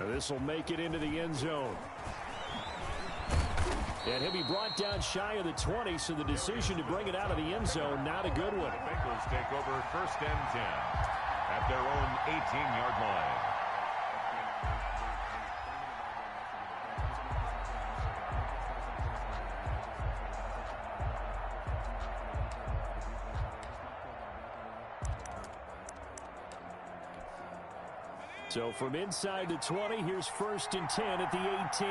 This will make it into the end zone. And he'll be brought down shy of the 20, so the decision to bring it out of the end zone, not a good one. The Bengals take over 1st and 10 at their own 18-yard line. So from inside the 20, here's 1st and 10 at the 18.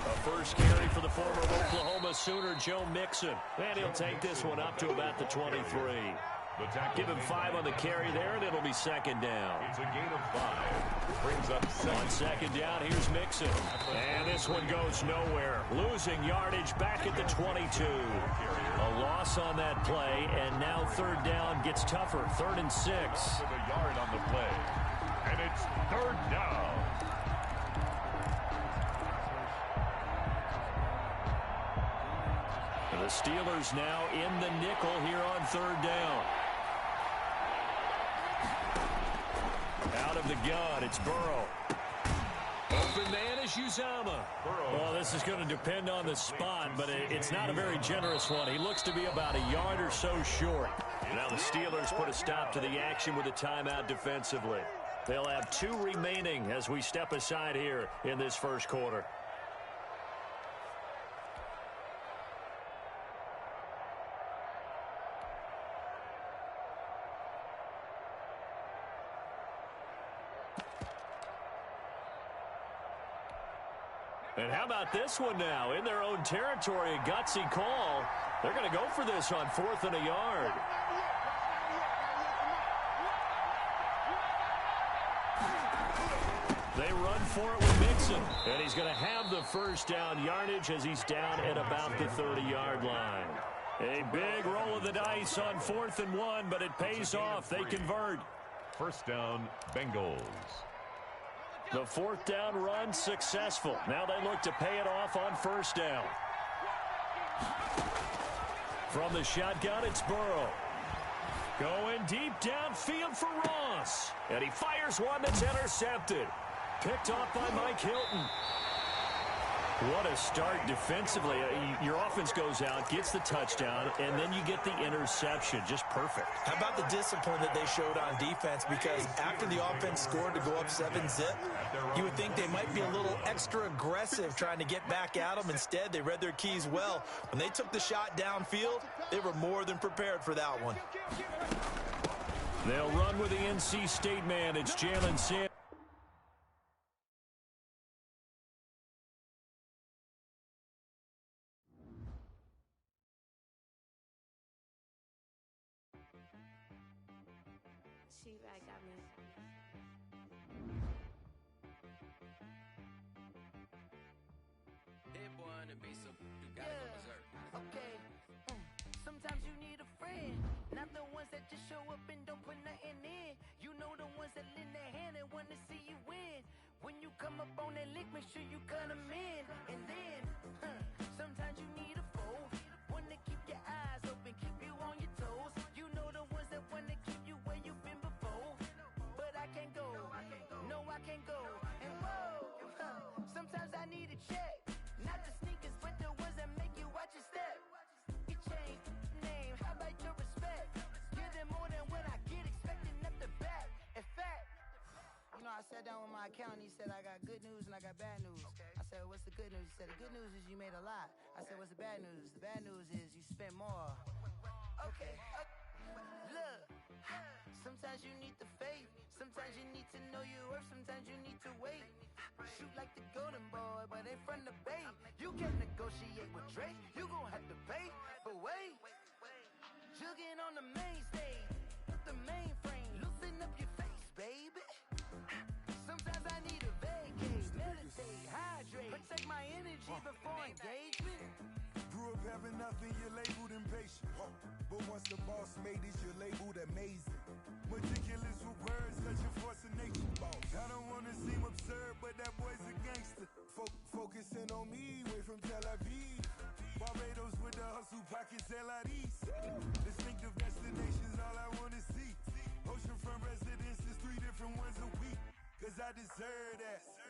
A first carry for the former Oklahoma Sooner, Joe Mixon. And he'll take this one up to about the 23. Give him 5 on the carry there, and it'll be 2nd down. It's a gain of 5. Brings up 7. On 2nd down, here's Mixon. And this one goes nowhere. Losing yardage back at the 22. A loss on that play, and now 3rd down gets tougher. 3rd and 6. With a yard on the play. And it's 3rd down. The Steelers now in the nickel here on 3rd down. Out of the gun, it's Burrow. Open man is Uzomah. Well, this is going to depend on the spot, but it's not a very generous one. He looks to be about a yard or so short. Now the Steelers put a stop to the action with a timeout defensively. They'll have 2 remaining as we step aside here in this 1st quarter. And how about this one now? In their own territory, a gutsy call. They're going to go for this on 4th and a yard. They run for it with Mixon. And he's going to have the 1st down yardage as he's down at about the 30-yard line. A big roll of the dice on 4th and 1, but it pays off. They convert. 1st down, Bengals. The 4th down run successful. Now they look to pay it off on 1st down. From the shotgun, it's Burrow. Going deep downfield for Ross. And he fires one that's intercepted. Picked off by Mike Hilton. What a start defensively. Your offense goes out, gets the touchdown, and then you get the interception. Just perfect. How about the discipline that they showed on defense? Because after the offense scored to go up 7-zip, you would think they might be a little extra aggressive trying to get back at them. Instead, they read their keys well. When they took the shot downfield, they were more than prepared for that one. They'll run with the NC State man. It's Jalen Sanders. Sometimes you need a friend, not the ones that just show up and don't put nothing in. You know the ones that lend their hand and want to see you win. When you come up on that lick, make sure you cut them in. And then, sometimes you need a foe, one to keep your eyes open, keep you on your toes. You know the ones that want to keep you where you've been before. But I can't go, no I can't go. And whoa, sometimes I need a check. Not the sneakers, but the ones that make you watch your step. How about your respect? Give them more than what I get, expecting up the back. In fact, you know, I sat down with my accountant. He said, I got good news and I got bad news. Okay. I said, what's the good news? He said, the good news is you made a lot. I said, what's the bad news? The bad news is you spent more. Okay. Look, sometimes you need the faith. Sometimes you need to know your worth. Sometimes you need to wait. Shoot like the golden boy, but ain't from the bay. You can negotiate with Drake. You gon' have to pay, but wait. Jugging on the main stage, the mainframe, loosen up your face, baby. Sometimes I need a vacate, meditate, hydrate, protect my energy before engagement. Grew up having nothing, you're labeled impatient. But once the boss made it, you're labeled amazing. Meticulous with words, such a force of nature, boss. I don't wanna seem absurd, but that boy's a gangster. Focusing on me, way from Tel Aviv. Barbados with the hustle, pockets LIDs. Distinctive destinations, all I wanna see. Oceanfront residence.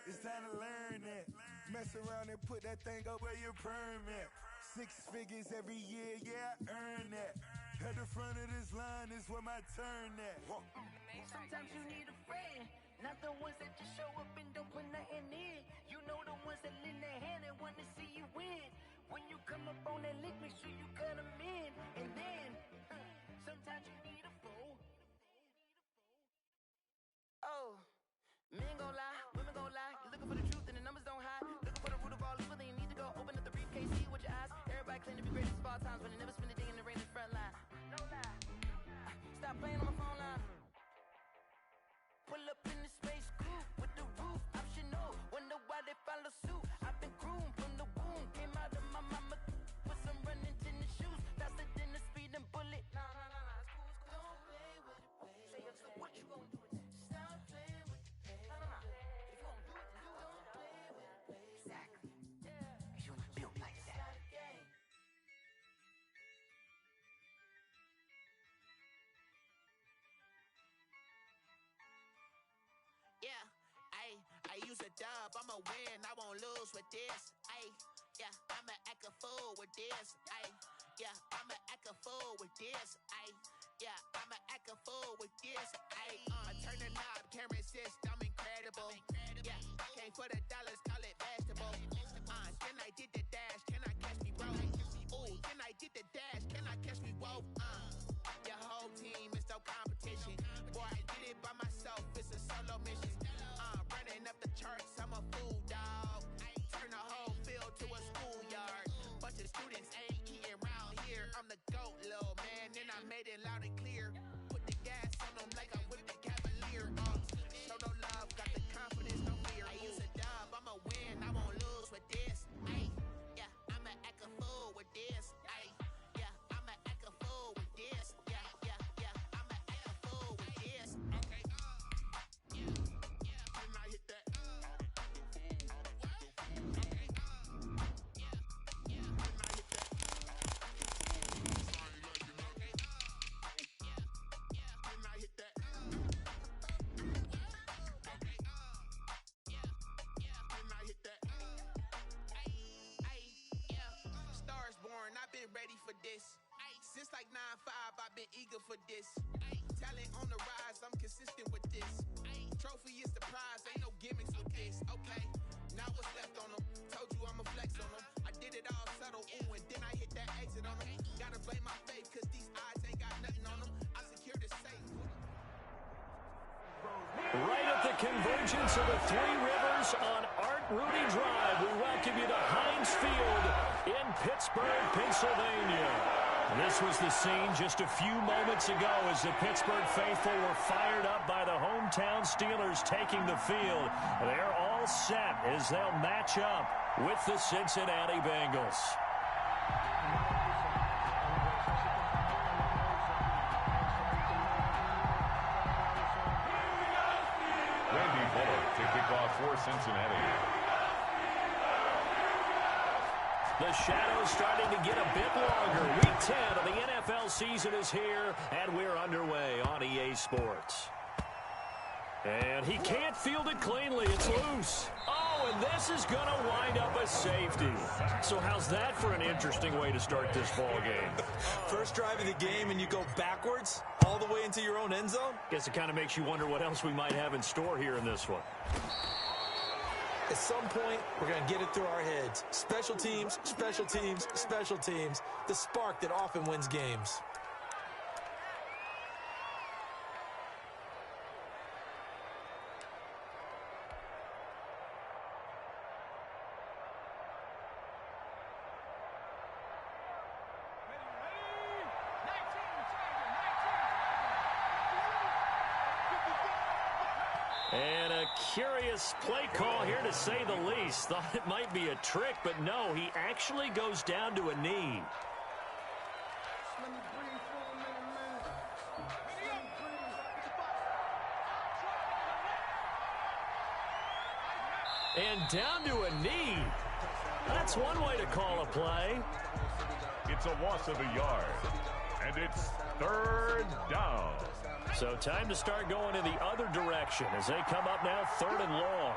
It's time to learn that. Mess around and put that thing up where your perm at. 6 figures every year, yeah, I earn that. At the front of this line is where my turn at. Sometimes you need a friend, not the ones that just show up and don't put nothing in. You know the ones that lend their hand and want to see you win. When you come up on that lick, make sure you cut them in. And then, sometimes you need a fool. Oh, men gon' lie, women gon' lie. You're looking for the truth and the numbers don't hide. Looking for the root of all evil, then you need to go open up the briefcase, see with your eyes. Everybody claim to be greatest of all times, but they never spend a day in the rain in the front line. No lie. Stop playing on my phone line. Pull up in the space coupe with the roof optional. Wonder why they follow suit. I've been groomed from the womb. Came out of my mama with some running tennis shoes. Faster than the speeding bullet. Nah, it's cool. Don't play with it, baby. Say yo, so what you gon' do with it? Stop playing with it, baby. Nah. If you gon' do it, then don't play with it, baby. Exactly. Yeah. Cause you ain't built like that. Yeah, I use a dub, I'ma win, I won't lose with this. Yeah, I'ma act a fool with this. Yeah, I'ma act a fool with this. Yeah, I'ma act a fool with this. Turn the knob, can't resist, I'm incredible. Yeah, came for the dollars, call it vegetable. Then I did the dash, can I catch me, bro? Ooh, then I did the dash, can I catch me, whoa? Your whole team is no competition. Boy, I did it by myself, it's a solo mission. Running up the charts, I'm a fool, dog. Turn the whole field to a schoolyard. Bunch of students ain't eating round here. I'm the GOAT, little man, and I made it loud and clear. Put the gas on them like I whipped the Cavalier. Show no love, got the confidence, no fear. I use a dub, I'ma win, I won't lose with this. Yeah, I'ma act a fool with this. Yeah, I'ma act a fool with this. Yeah, I'ma act a fool with this. Okay, and I hit that. Stars born, I've been ready for this. Since like 9-5, I've been eager for this. Talent on the rise, I'm consistent with this. Trophy is the prize, ain't no gimmicks with this. Okay, now what's left on them? Told you I'ma flex on them. I did it all subtle, ooh, and then I hit that exit on them. Gotta blame my faith, cause these odds ain't got nothing on them. I secured the safe. Right at the convergence of the Three Rivers on Art Rooney Drive, we welcome you to Heinz Field in Pittsburgh, Pennsylvania. This was the scene just a few moments ago as the Pittsburgh faithful were fired up by the hometown Steelers taking the field. They're all set as they'll match up with the Cincinnati Bengals. Randy Bullock to kick off for Cincinnati. The shadow's starting to get a bit longer. Week 10 of the NFL season is here, and we're underway on EA Sports. And he can't field it cleanly. It's loose. Oh, and this is going to wind up a safety. So how's that for an interesting way to start this ball game? First drive of the game, and you go backwards all the way into your own end zone? Guess it kind of makes you wonder what else we might have in store here in this one. At some point, we're going to get it through our heads. Special teams, special teams, special teams. The spark that often wins games. And a curious play call here, to say the least. Thought it might be a trick, but no, he actually goes down to a knee. And down to a knee. That's one way to call a play. It's a loss of a yard, and it's third down. So time to start going in the other direction as they come up now 3rd and long.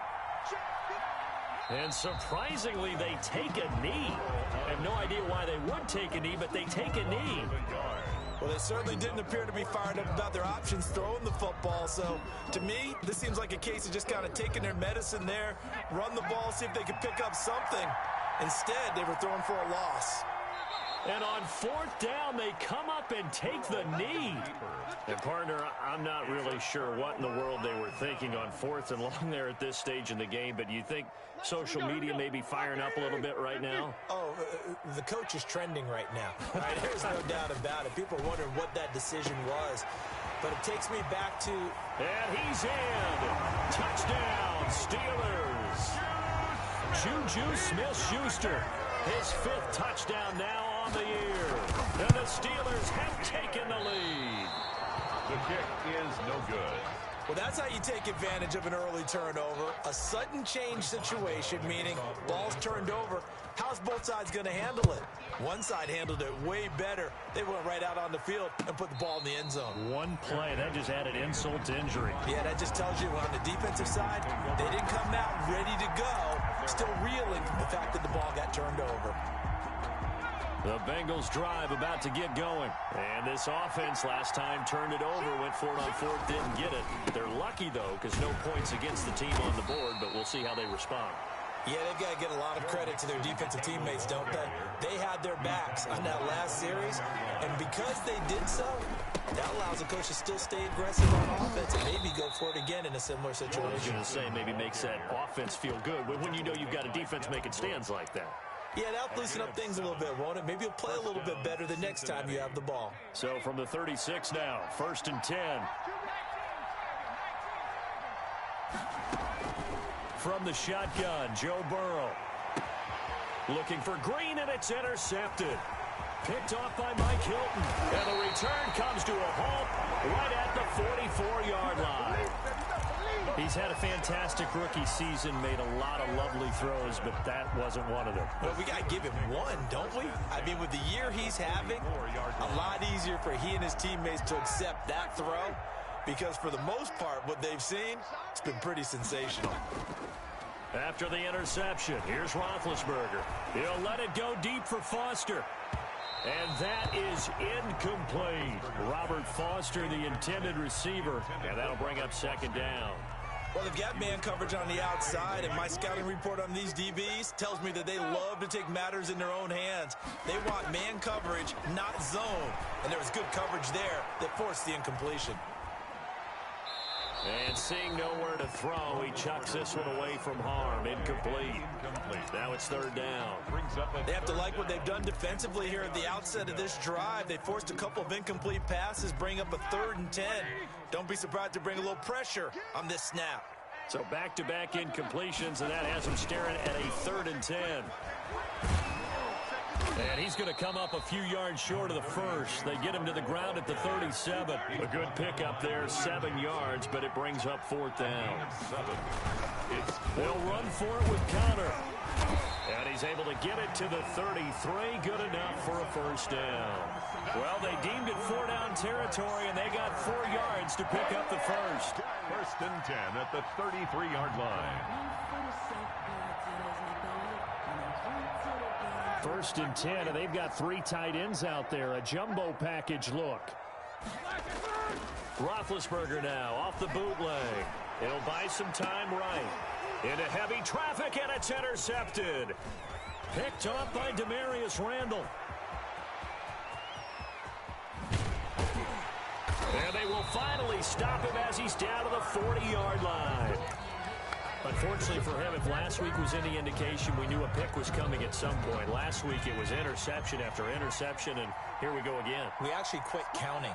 And surprisingly, they take a knee. I have no idea why they would take a knee, but they take a knee. Well, they certainly didn't appear to be fired up about their options throwing the football. So, to me, this seems like a case of just kind of taking their medicine there, run the ball, see if they could pick up something. Instead, they were throwing for a loss. And on 4th down, they come up and take the knee. And, partner, I'm not really sure what in the world they were thinking on 4th and long there at this stage in the game, but do you think social media may be firing up a little bit right now? Oh, the coach is trending right now. Right? There's no doubt about it. People are wondering what that decision was. But it takes me back to... And he's in. Touchdown, Steelers. Juju Smith-Schuster. His 5th touchdown now on the year. And the Steelers have taken the lead. The kick is no good. Well, that's how you take advantage of an early turnover. A sudden change situation, meaning ball's turned over. How's both sides going to handle it? One side handled it way better. They went right out on the field and put the ball in the end zone. One play, that just added insult to injury. Yeah, that just tells you on the defensive side, they didn't come out ready to go, still reeling from the fact that the ball got turned over. The Bengals drive about to get going. And this offense last time turned it over, went for it on 4th, didn't get it. They're lucky, though, because no points against the team on the board, but we'll see how they respond. Yeah, they've got to get a lot of credit to their defensive teammates, don't they? They had their backs on that last series, and because they did so, that allows the coach to still stay aggressive on offense and maybe go for it again in a similar situation. I was going to say, maybe makes that offense feel good when you know you've got a defense making stands like that. Yeah, that'll loosen up things a little bit, won't it? Maybe you'll play a little bit better the next time you have the ball. So from the 36 now, 1st and 10. From the shotgun, Joe Burrow. Looking for Green, and it's intercepted. Picked off by Mike Hilton. And the return comes to a halt right at the 44-yard line. He's had a fantastic rookie season, made a lot of lovely throws, but that wasn't one of them. Well, we got to give him one, don't we? I mean, with the year he's having, a lot easier for he and his teammates to accept that throw, because for the most part, what they've seen, it's been pretty sensational. After the interception, here's Roethlisberger. He'll let it go deep for Foster. And that is incomplete. Robert Foster, the intended receiver, and that'll bring up 2nd down. Well, they've got man coverage on the outside, and my scouting report on these DBs tells me that they love to take matters in their own hands. They want man coverage, not zone. And there was good coverage there that forced the incompletion. And seeing nowhere to throw, he chucks this one away from harm. Incomplete. Now it's 3rd down. They have to like what they've done defensively here at the outset of this drive. They forced a couple of incomplete passes, bring up a 3rd and 10. Don't be surprised to bring a little pressure on this snap. So back-to-back incompletions, and that has him staring at a 3rd and 10. And he's going to come up a few yards short of the first. They get him to the ground at the 37. A good pickup there, 7 yards, but it brings up 4th down. They'll run for it with Connor. And he's able to get it to the 33. Good enough for a 1st down. Well, they deemed it 4-down territory, and they got 4 yards to pick up the first. 1st and 10 at the 33-yard line. 1st and 10, and they've got 3 tight ends out there. A jumbo package look. Roethlisberger now off the bootleg. It'll buy some time right. Into heavy traffic, and it's intercepted. Picked off by Demarius Randall. And they will finally stop him as he's down to the 40-yard line. Unfortunately for him, if last week was any indication, we knew a pick was coming at some point. Last week it was interception after interception, and here we go again. We actually quit counting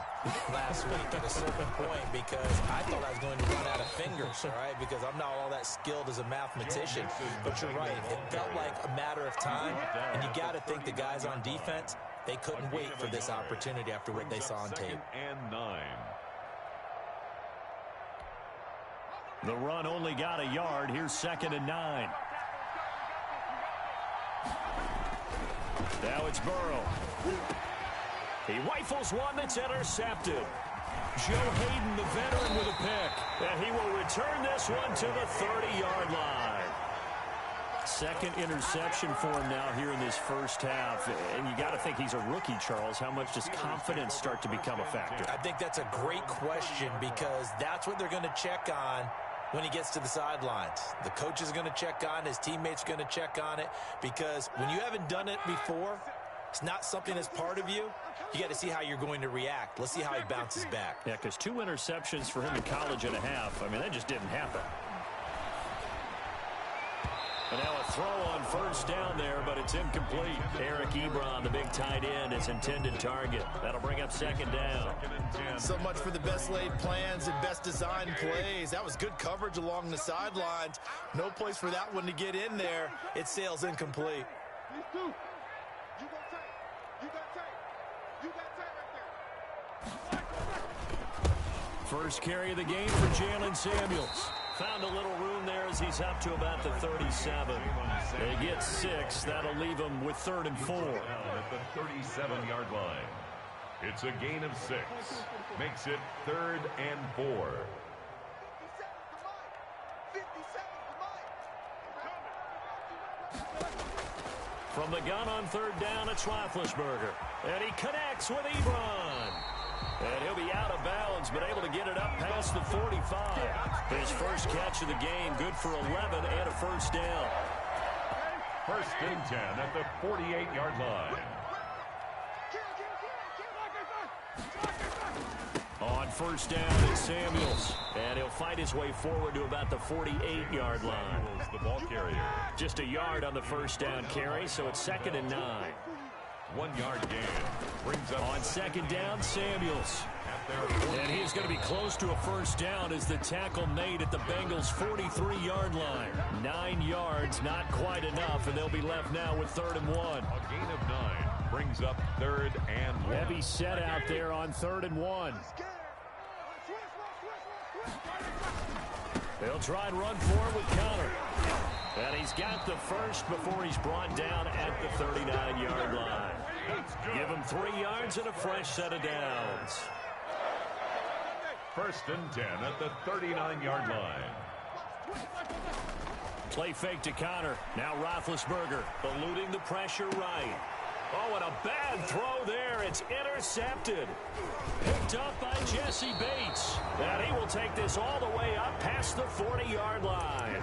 last week at a certain point because I thought I was going to run out of fingers, all right, because I'm not all that skilled as a mathematician. But you're right. It felt like a matter of time, and you got to think the guys on defense, they couldn't wait for this opportunity after what they saw on tape. 2nd and 9. The run only got a yard. Here's 2nd and 9. Now it's Burrow. He rifles one that's intercepted. Joe Hayden, the veteran, with a pick. And he will return this one to the 30-yard line. Second interception for him now here in this first half. And you got to think he's a rookie, Charles. How much does confidence start to become a factor? I think that's a great question because that's what they're going to check on when he gets to the sidelines. The coach is going to check on it. His teammates are going to check on it because when you haven't done it before, it's not something that's part of you. You got to see how you're going to react. Let's see how he bounces back. Yeah, because 2 interceptions for him in college and a half. I mean, that just didn't happen. And now a throw on first down there, but it's incomplete. Eric Ebron, the big tight end, his intended target. That'll bring up second down. So much for the best laid plans and best designed plays. That was good coverage along the sidelines. No place for that one to get in there. It sails incomplete. First carry of the game for Jalen Samuels. Found a little room there as he's up to about the 37. They get 6. That'll leave him with 3rd and 4. At the 37-yard line. It's a gain of 6. Makes it 3rd and 4. From the gun on 3rd down, it's Roethlisberger. And he connects with Ebron. And he'll be out of bounds, but able to get it up past the 45. His first catch of the game, good for 11 and a first down. 1st and 10 at the 48-yard line. On first down, it's Samuels. And he'll fight his way forward to about the 48-yard line. The ball carrier. Just a yard on the first down carry, so it's 2nd and 9. 1-yard gain. Brings up on 2nd down, Samuels. And he's going to be close to a first down as the tackle made at the Bengals' 43-yard line. 9 yards, not quite enough, and they'll be left now with 3rd and 1. A gain of 9 brings up 3rd and 1. Heavy set out there on 3rd and 1. They'll try and run for it with Connor. And he's got the first before he's brought down at the 39-yard line. Give him 3 yards and a fresh set of downs. 1st and 10 at the 39-yard line. Play fake to Connor. Now Roethlisberger eluding the pressure right. Oh, and a bad throw there. It's intercepted. Picked up by Jesse Bates. And he will take this all the way up past the 40-yard line.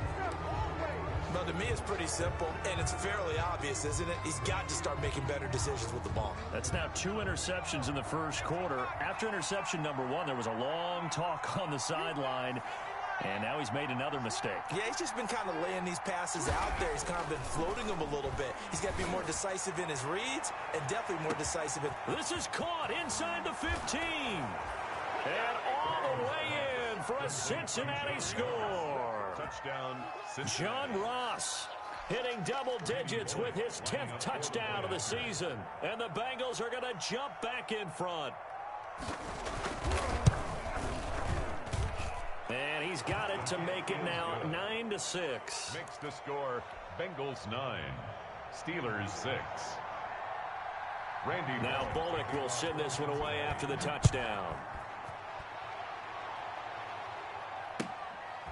Well, to me, it's pretty simple, and it's fairly obvious, isn't it? He's got to start making better decisions with the ball. That's now 2 interceptions in the first quarter. After interception number 1, there was a long talk on the sideline, and now he's made another mistake. Yeah, he's just been kind of laying these passes out there. He's kind of been floating them a little bit. He's got to be more decisive in his reads and definitely more decisive in... This is caught inside the 15. And all the way in for a Cincinnati score. Touchdown, John Ross hitting double digits with his 10th touchdown of the season. And the Bengals are going to jump back in front. And he's got it to make it now 9-6. Makes the score Bengals 9, Steelers 6. Randy. Now Bullock will send this one away after the touchdown.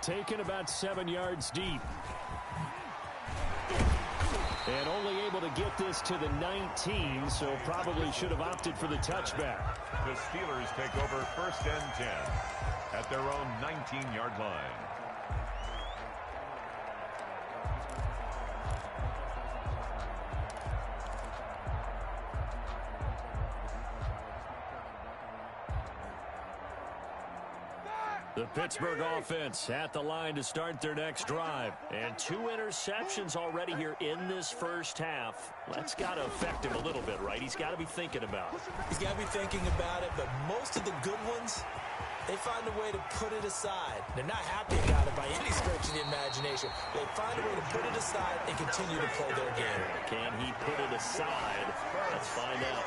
Taken about 7 yards deep. And only able to get this to the 19, so probably should have opted for the touchback. The Steelers take over 1st and 10 at their own 19-yard line. The Pittsburgh offense at the line to start their next drive. And 2 interceptions already here in this first half. That's got to affect him a little bit, right? He's got to be thinking about it. He's got to be thinking about it, but most of the good ones, they find a way to put it aside. They're not happy about it by any stretch of the imagination. They find a way to put it aside and continue to play their game. Can he put it aside? Let's find out.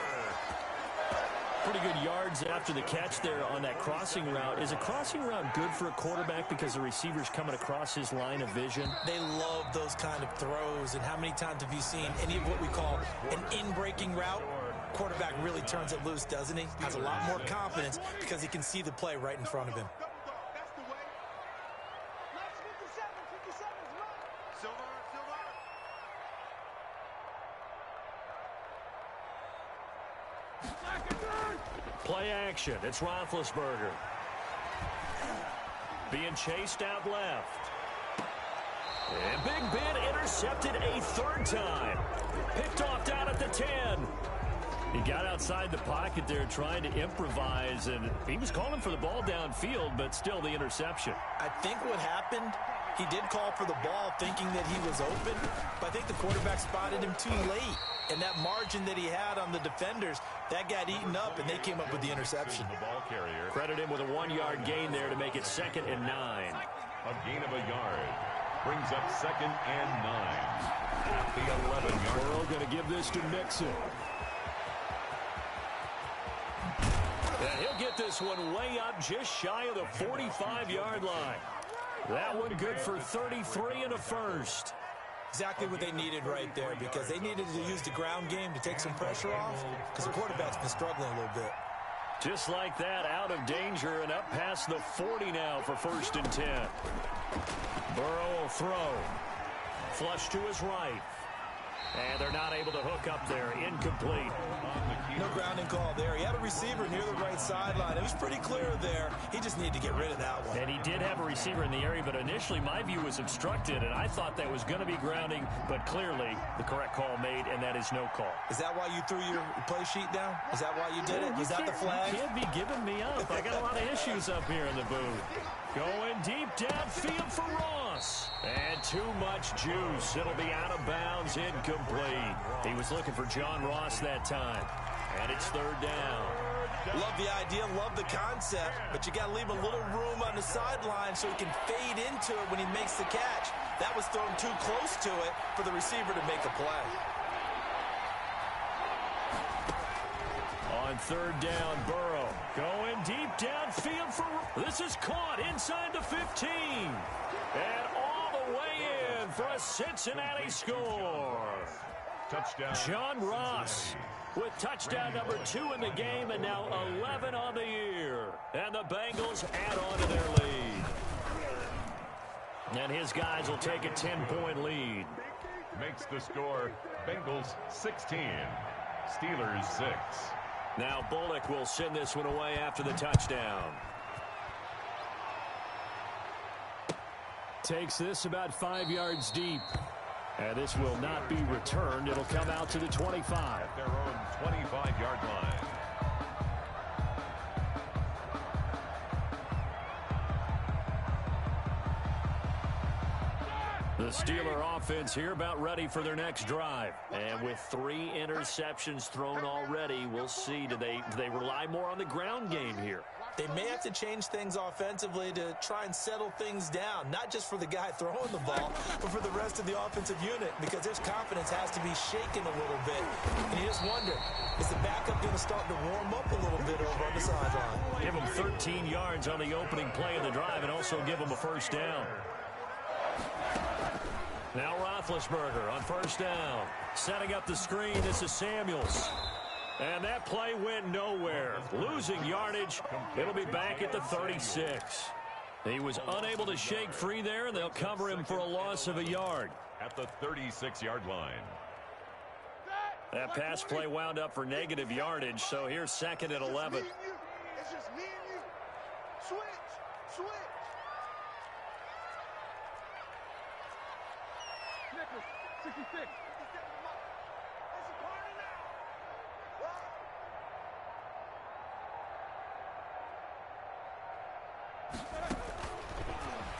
Pretty good yards after the catch there on that crossing route. Is a crossing route good for a quarterback because the receiver's coming across his line of vision? They love those kind of throws. And how many times have you seen any of what we call an in-breaking route? Quarterback really turns it loose, doesn't he? Has a lot more confidence because he can see the play right in front of him. Play action. It's Roethlisberger. Being chased out left. And Big Ben intercepted a third time. Picked off down at the 10. He got outside the pocket there trying to improvise, and he was calling for the ball downfield, but still the interception. I think what happened, he did call for the ball thinking that he was open, but I think the quarterback spotted him too late. And that margin that he had on the defenders, that got eaten up, and they came up with the interception. The ball carrier. Credit him with a 1-yard gain there to make it 2nd and 9. A gain of a yard. Brings up 2nd and 9. At the 11-yard. Burrow going to give this to Mixon. And he'll get this one way up just shy of the 45-yard line. That one good for 33 and a first. Exactly what they needed right there, because they needed to use the ground game to take some pressure off, because the quarterback's been struggling a little bit. Just like that, out of danger and up past the 40 now for 1st and 10. Burrow will throw. Flush to his right. And they're not able to hook up there. Incomplete. No grounding call there. He had a receiver near the right sideline. It was pretty clear there. He just needed to get rid of that one. And he did have a receiver in the area, but initially my view was obstructed, and I thought that was going to be grounding, but clearly the correct call made, and that is no call. Is that why you threw your play sheet down? Is that why you did it? Was that the flag? You can't be giving me up. I got a lot of issues up here in the booth. Going deep downfield for Ross. And too much juice. It'll be out of bounds, incomplete. He was looking for John Ross that time. And it's 3rd down. Love the idea, love the concept, but you got to leave a little room on the sideline so he can fade into it when he makes the catch. That was thrown too close to it for the receiver to make a play. On 3rd down, Burrow going deep downfield for... This is caught inside the 15. And all the way in for a Cincinnati score. Touchdown. John Ross with touchdown number 2 in the game, and now 11 on the year. And the Bengals add on to their lead. And his guys will take a 10-point lead. Makes the score Bengals 16, Steelers 6. Now Bullock will send this one away after the touchdown. Takes this about 5 yards deep. And this will not be returned. It'll come out to the 25. At their own 25-yard line. The Steeler offense here about ready for their next drive. And with 3 interceptions thrown already, we'll see. Do they rely more on the ground game here? They may have to change things offensively to try and settle things down, not just for the guy throwing the ball, but for the rest of the offensive unit, because his confidence has to be shaken a little bit. And you just wonder, is the backup going to start to warm up a little bit over on the sideline? Give him 13 yards on the opening play of the drive and also give him a 1st down. Now Roethlisberger on 1st down. Setting up the screen, this is Samuels. And that play went nowhere. Losing yardage. It'll be back at the 36. He was unable to shake free there, and they'll cover him for a loss of a yard. At the 36-yard line. That pass play wound up for negative yardage, so here's 2nd and 11. It's just me and you. Switch. Nicholas, 66.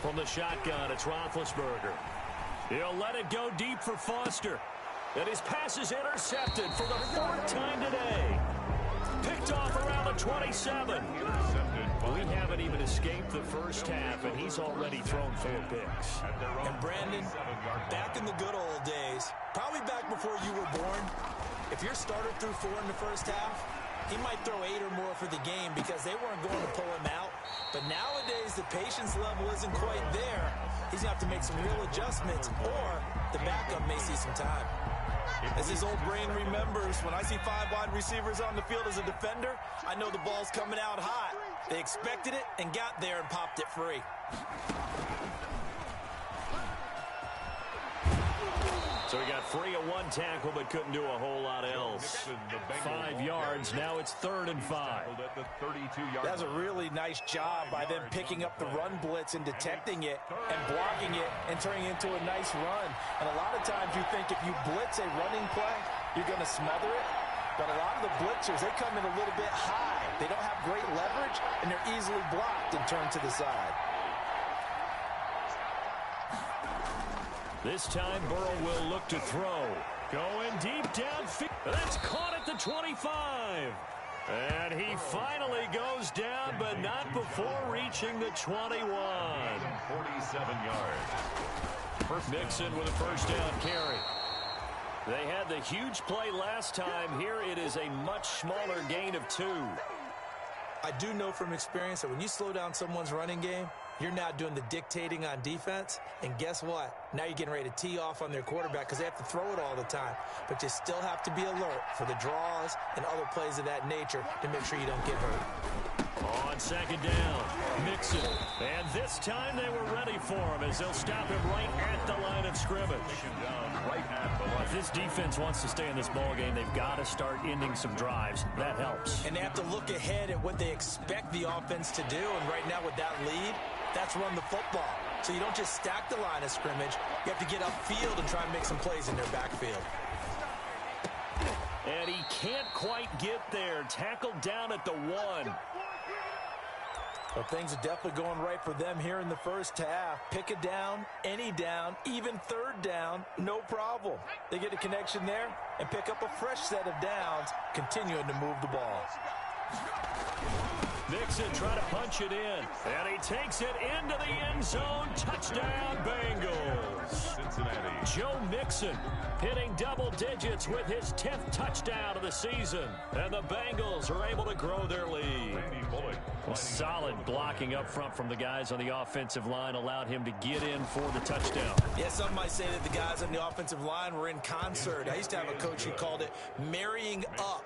From the shotgun, it's Roethlisberger. He'll let it go deep for Foster. And his pass is intercepted for the 4th time today. Picked off around the 27. We haven't even escaped the first half, and he's already thrown 4 picks. And Brandon, back in the good old days, probably back before you were born, if your starter threw 4 in the first half, he might throw 8 or more for the game because they weren't going to pull him out. But nowadays, the patience level isn't quite there. He's going to have to make some real adjustments, or the backup may see some time. As his old brain remembers, when I see 5 wide receivers on the field as a defender, I know the ball's coming out hot. They expected it and got there and popped it free. So he got free of one tackle but couldn't do a whole lot else. 5 yards. Now it's 3rd and 5. That's a really nice job by them picking up the run blitz and detecting it and blocking it and turning it into a nice run. And a lot of times you think if you blitz a running play, you're going to smother it. But a lot of the blitzers, they come in a little bit high. They don't have great leverage, and they're easily blocked and turned to the side. This time, Burrow will look to throw. Going deep downfield. That's caught at the 25. And he finally goes down, but not before reaching the 21. 47 yards. Mixon with a first down carry. They had the huge play last time. Here it is a much smaller gain of 2. I do know from experience that when you slow down someone's running game, you're now doing the dictating on defense, and guess what? Now you're getting ready to tee off on their quarterback because they have to throw it all the time. But you still have to be alert for the draws and other plays of that nature to make sure you don't get hurt. On 2nd down, Mixon. And this time they were ready for him as they'll stop him right at the line of scrimmage. If this defense wants to stay in this ballgame, they've got to start ending some drives. That helps. And they have to look ahead at what they expect the offense to do. And right now with that lead, that's run the football. So you don't just stack the line of scrimmage. You have to get upfield and try and make some plays in their backfield. And he can't quite get there. Tackled down at the 1. Well, things are definitely going right for them here in the first half. Pick a down, any down, even 3rd down, no problem. They get a connection there and pick up a fresh set of downs, continuing to move the ball. Mixon trying to punch it in, and he takes it into the end zone. Touchdown, Bengals. Cincinnati. Joe Mixon hitting double digits with his 10th touchdown of the season, and the Bengals are able to grow their lead. Solid blocking up front from the guys on the offensive line allowed him to get in for the touchdown. Yeah, some might say that the guys on the offensive line were in concert. I used to have a coach who called it marrying up,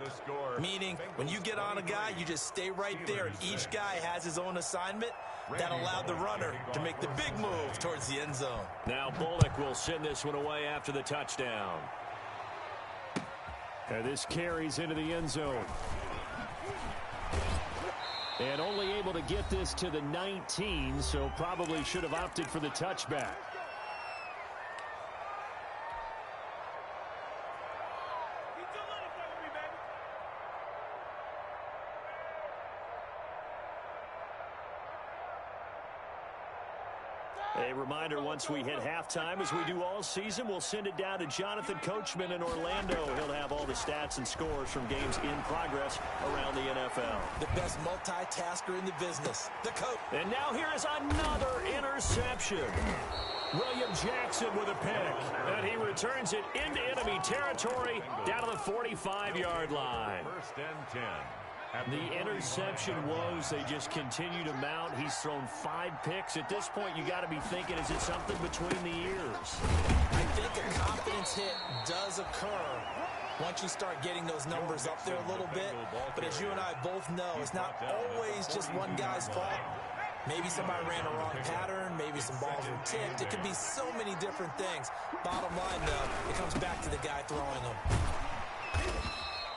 meaning when you get on a guy, you just stay right there, and each guy has his own assignment. That allowed the runner to make the big move towards the end zone. Now Bullock will send this one away after the touchdown. And this carries into the end zone. And only able to get this to the 19, so probably should have opted for the touchback. A reminder, once we hit halftime, as we do all season, we'll send it down to Jonathan Coachman in Orlando. He'll have all the stats and scores from games in progress around the NFL. The best multitasker in the business, the coach. And now here is another interception. William Jackson with a pick, and he returns it into enemy territory down to the 45-yard line. 1st and 10. The interception woes, they just continue to mount. He's thrown 5 picks. At this point, you got to be thinking, is it something between the ears? I think a confidence hit does occur once you start getting those numbers up there a little bit. But as you and I both know, it's not always just one guy's fault. Maybe somebody ran a wrong pattern. Maybe some balls were tipped. It could be so many different things. Bottom line, though, it comes back to the guy throwing them.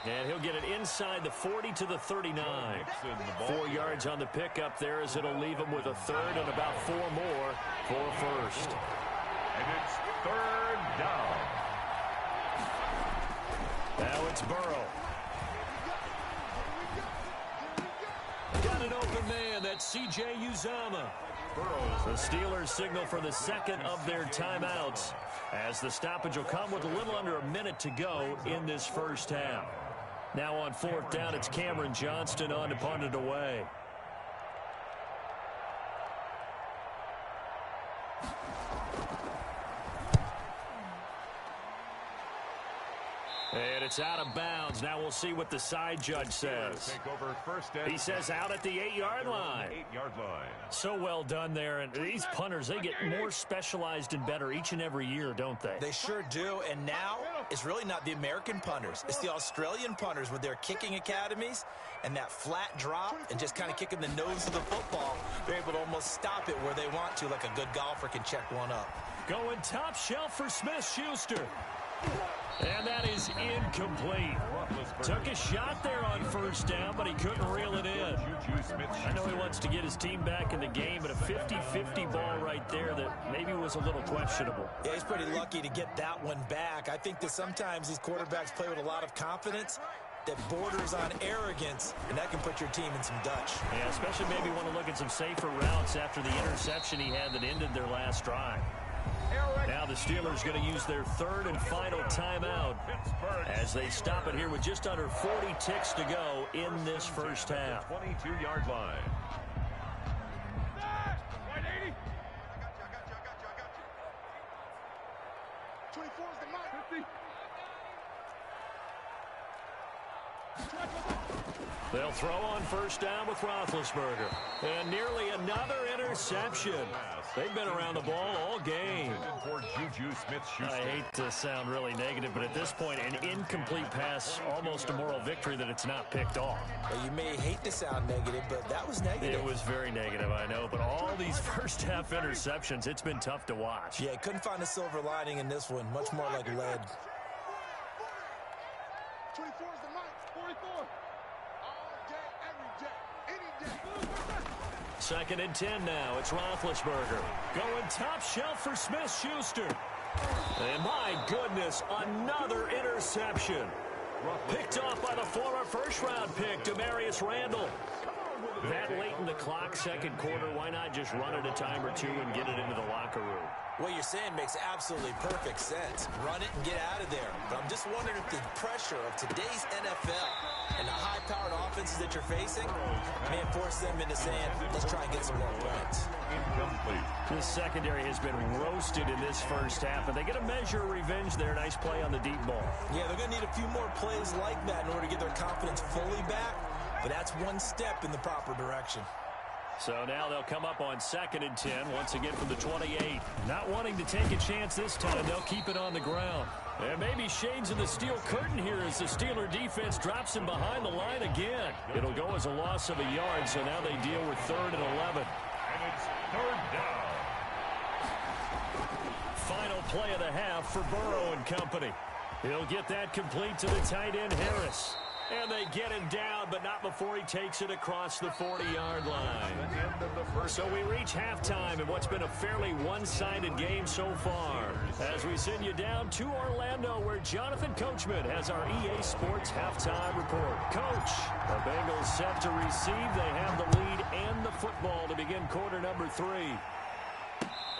And he'll get it inside the 40 to the 39. 4 yards on the pickup there as it'll leave him with a 3rd and about 4 more for a first. And it's 3rd down. Now it's Burrow. Got an open man. That's C.J. Uzomah. The Steelers signal for the 2nd of their timeouts as the stoppage will come with a little under a minute to go in this first half. Now on 4th down, it's Cameron Johnston on to punt it away. And it's out of bounds. Now we'll see what the side judge says. He says out at the 8-yard line. So well done there. And these punters, they get more specialized and better each and every year, don't they? They sure do. And now it's really not the American punters. It's the Australian punters with their kicking academies and that flat drop and just kind of kicking the nose of the football. They're able to almost stop it where they want to, like a good golfer can check one up. Going top shelf for Smith-Schuster. And that is incomplete. Took a shot there on first down, but he couldn't reel it in. I know he wants to get his team back in the game, but a 50-50 ball right there that maybe was a little questionable. Yeah, he's pretty lucky to get that one back. I think that sometimes these quarterbacks play with a lot of confidence that borders on arrogance, and that can put your team in some Dutch. Yeah, especially maybe want to look at some safer routes after the interception he had that ended their last drive. Now the Steelers going to use their third and final timeout as they stop it here with just under 40 ticks to go in this first half. 22-yard line. Right, 80. I got you. 24 is the mark. 50. They'll throw on first down with Roethlisberger. And nearly another interception. They've been around the ball all game. I hate to sound really negative, but at this point, an incomplete pass, almost a moral victory that it's not picked off. Well, you may hate to sound negative, but that was negative. It was very negative, I know. But all these first-half interceptions, it's been tough to watch. Yeah, couldn't find a silver lining in this one. Much more like lead. 24 is the mark. 44. All day, every day, any day. Second and 10 now. It's Roethlisberger. Going top shelf for Smith-Schuster. And my goodness, another interception. Picked off by the former first-round pick, Demarius Randall. That late in the clock, second quarter, why not just run it a time or two and get it into the locker room? What you're saying makes absolutely perfect sense. Run it and get out of there. But I'm just wondering if the pressure of today's NFL and the high-powered offenses that you're facing may force them into saying, let's try and get some more points. Incomplete. This secondary has been roasted in this first half, and they get a measure of revenge there. Nice play on the deep ball. Yeah, they're going to need a few more plays like that in order to get their confidence fully back. But that's one step in the proper direction. So now they'll come up on second and 10, once again from the 28. Not wanting to take a chance this time, they'll keep it on the ground. And maybe shades of the steel curtain here as the Steeler defense drops him behind the line again. It'll go as a loss of a yard, so now they deal with 3rd and 11. And it's 3rd down. Final play of the half for Burrow and company. He'll get that complete to the tight end, Harris. And they get him down, but not before he takes it across the 40-yard line. So we reach halftime in what's been a fairly one-sided game so far. As we send you down to Orlando, where Jonathan Coachman has our EA Sports halftime report. Coach, the Bengals set to receive. They have the lead and the football to begin quarter number 3.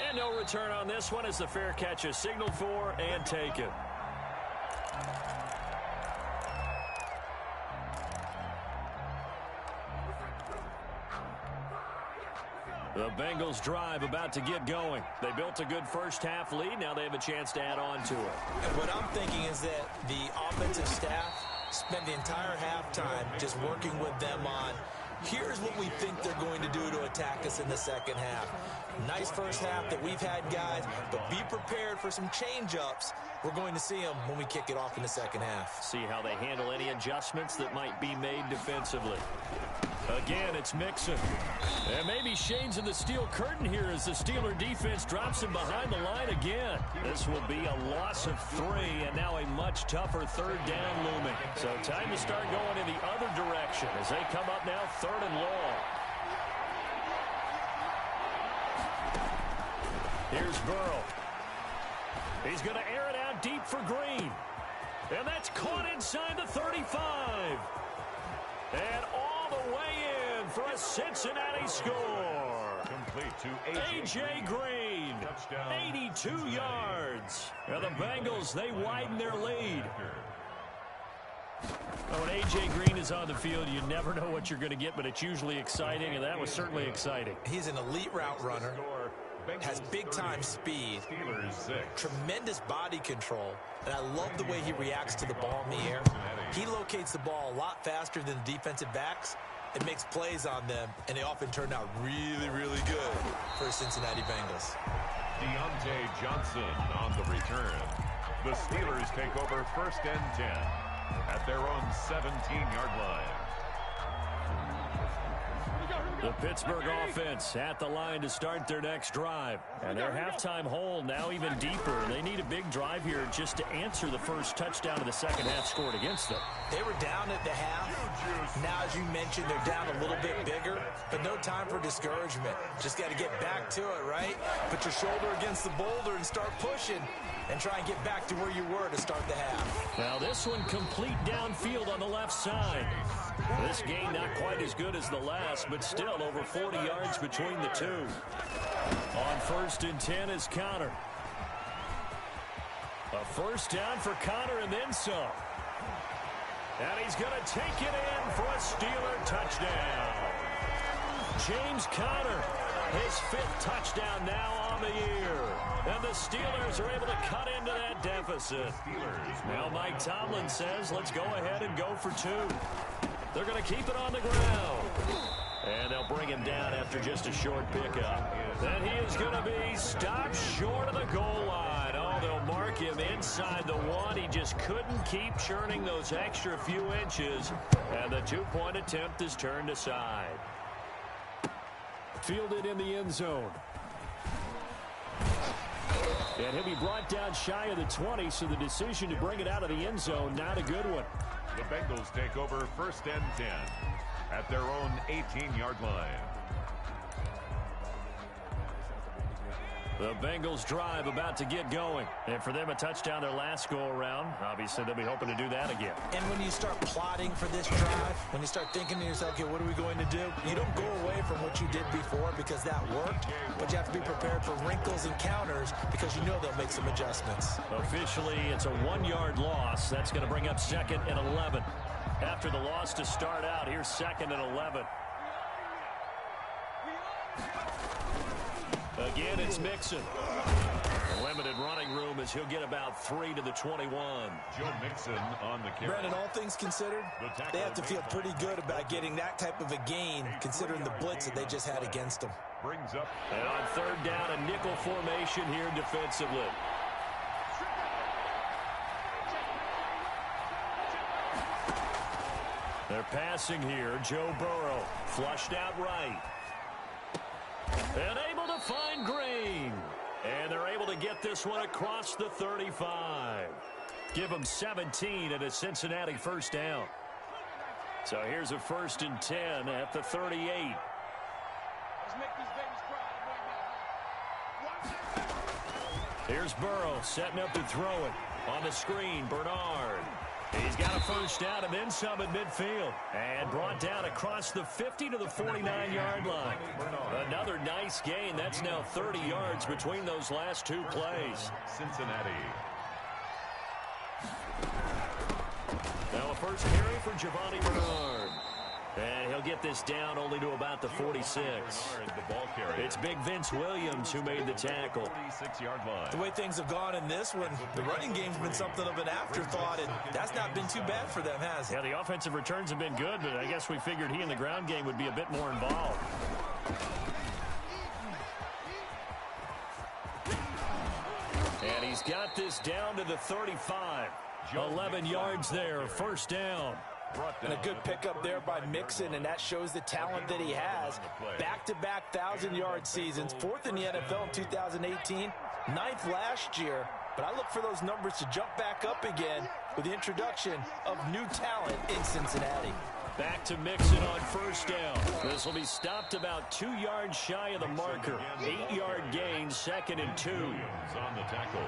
And no return on this one as the fair catch is signaled for and taken. The Bengals drive about to get going. They built a good first-half lead. Now they have a chance to add on to it. And what I'm thinking is that the offensive staff spent the entire halftime just working with them on, here's what we think they're going to do to attack us in the second half. Nice first half that we've had, guys, but be prepared for some change-ups. We're going to see them when we kick it off in the second half. See how they handle any adjustments that might be made defensively. Again, it's Mixon. And maybe shades of the steel curtain here as the Steeler defense drops him behind the line again. This will be a loss of 3, and now a much tougher 3rd down looming. So time to start going in the other direction as they come up now 3rd and long. Here's Burrow. He's going to air it out deep for Green. And that's caught inside the 35. And all the way in for a Cincinnati score. Complete to A.J. Green, 82 yards. Now the Bengals, they widen their lead. When A.J. Green is on the field, you never know what you're going to get, but it's usually exciting, and that was certainly exciting. He's an elite route runner. has big-time speed, Steelers 6. tremendous body control, and I love the way he reacts to the ball in the air. He locates the ball a lot faster than the defensive backs and makes plays on them, and they often turn out really, really good for the Cincinnati Bengals. Deontay Johnson on the return. The Steelers take over 1st and 10 at their own 17-yard line. The Pittsburgh offense at the line to start their next drive. And their halftime hole now even deeper. They need a big drive here just to answer the first touchdown of the second half scored against them. They were down at the half. Now, as you mentioned, they're down a little bit bigger, but no time for discouragement. Just got to get back to it, right? Put your shoulder against the boulder and start pushing and try and get back to where you were to start the half. Now this one complete downfield on the left side. This game not quite as good as the last, but still over 40 yards between the two. On 1st and 10 is Connor. A first down for Connor and then some. And he's going to take it in for a Steeler touchdown. James Conner, his 5th touchdown now on the year. And the Steelers are able to cut into that deficit. Now Mike Tomlin says, let's go ahead and go for 2. They're going to keep it on the ground. And they'll bring him down after just a short pickup. Then he is going to be stopped short of the goal line. Oh, they'll mark him inside the 1. He just couldn't keep churning those extra few inches. And the 2-point attempt is turned aside. Fielded in the end zone. And he'll be brought down shy of the 20, so the decision to bring it out of the end zone, not a good one. The Bengals take over 1st and 10 at their own 18-yard line. The Bengals drive about to get going. And for them, a touchdown their last go-around. Obviously, they'll be hoping to do that again. And when you start plotting for this drive, when you start thinking to yourself, okay, what are we going to do? You don't go away from what you did before because that worked, but you have to be prepared for wrinkles and counters because you know they'll make some adjustments. Officially, it's a 1-yard loss. That's going to bring up 2nd and 11. After the loss to start out, here's 2nd and 11. Again, it's Mixon. Limited running room as he'll get about 3 to the 21. Joe Mixon on the carry. Brandon, all things considered, they have to feel pretty good about getting that type of a gain considering the blitz that they just had against them. Brings up. And on 3rd down, a nickel formation here defensively. They're passing here. Joe Burrow flushed out right. And able to find Green. And they're able to get this one across the 35. Give them 17 and a Cincinnati first down. So here's a 1st and 10 at the 38. Here's Burrow setting up to throw it. On the screen, Bernard. He's got a first down and then some at midfield. And brought down across the 50 to the 49-yard line. Another nice gain. That's now 30 yards between those last 2 plays. Cincinnati. Now a first carry for Giovanni Bernard. And he'll get this down only to about the 46. It's big Vince Williams who made the tackle. 46-yard line. The way things have gone in this one, the running game's been something of an afterthought, and that's not been too bad for them, has it? Yeah, the offensive returns have been good, but I guess we figured he in the ground game would be a bit more involved. And he's got this down to the 35. 11 yards there, first down. And a good pickup there by Mixon, and that shows the talent that he has. Back-to-back 1,000-yard seasons, 4th in the NFL in 2018, 9th last year. But I look for those numbers to jump back up again with the introduction of new talent in Cincinnati. Back to Mixon on first down. This will be stopped about 2 yards shy of the marker. 8-yard gain, 2nd and 2. On the tackle.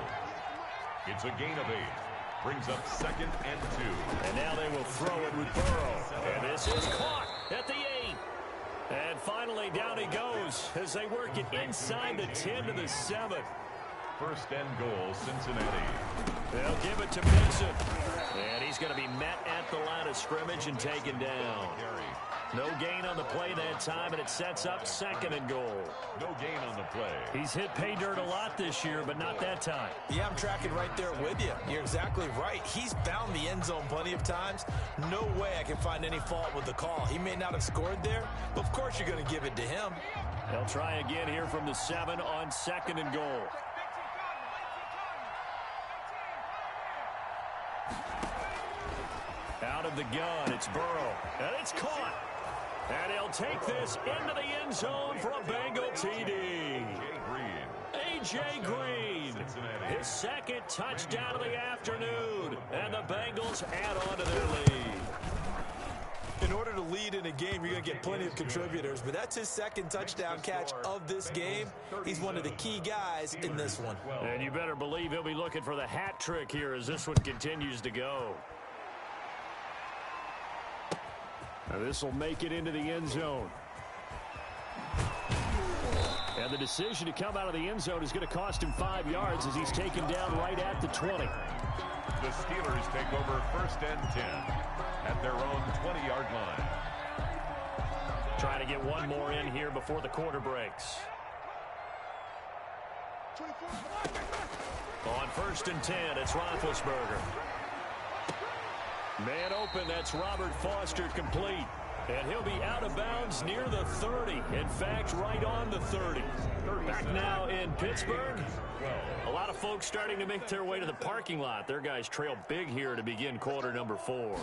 It's a gain of 8. Brings up 2nd and 2. And now they will throw it with Burrow. And this is caught at the 8. And finally down he goes as they work it inside the 10 to the 7. First and goal, Cincinnati. They'll give it to Mixon. And he's going to be met at the line of scrimmage and taken down. No gain on the play that time, and it sets up 2nd and goal. No gain on the play. He's hit pay dirt a lot this year, but not that time. Yeah, I'm tracking right there with you. You're exactly right. He's found the end zone plenty of times. No way I can find any fault with the call. He may not have scored there, but of course you're going to give it to him. They'll try again here from the 7 on 2nd and goal. Out of the gun, it's Burrow, and it's caught. And he'll take this into the end zone for a Bengal TD. A.J. Green, his 2nd touchdown of the afternoon, and the Bengals add on to their lead. In order to lead in a game, you're going to get plenty of contributors, but that's his 2nd touchdown catch of this game. He's one of the key guys in this one. And you better believe he'll be looking for the hat trick here as this one continues to go. Now this will make it into the end zone. And the decision to come out of the end zone is going to cost him 5 yards as he's taken down right at the 20. The Steelers take over 1st and 10 at their own 20-yard line. Trying to get one more in here before the quarter breaks. On 1st and 10, it's Roethlisberger. Man open, that's Robert Foster complete. And he'll be out of bounds near the 30. In fact, right on the 30. Back now in Pittsburgh. A lot of folks starting to make their way to the parking lot. Their guys trail big here to begin quarter number 4.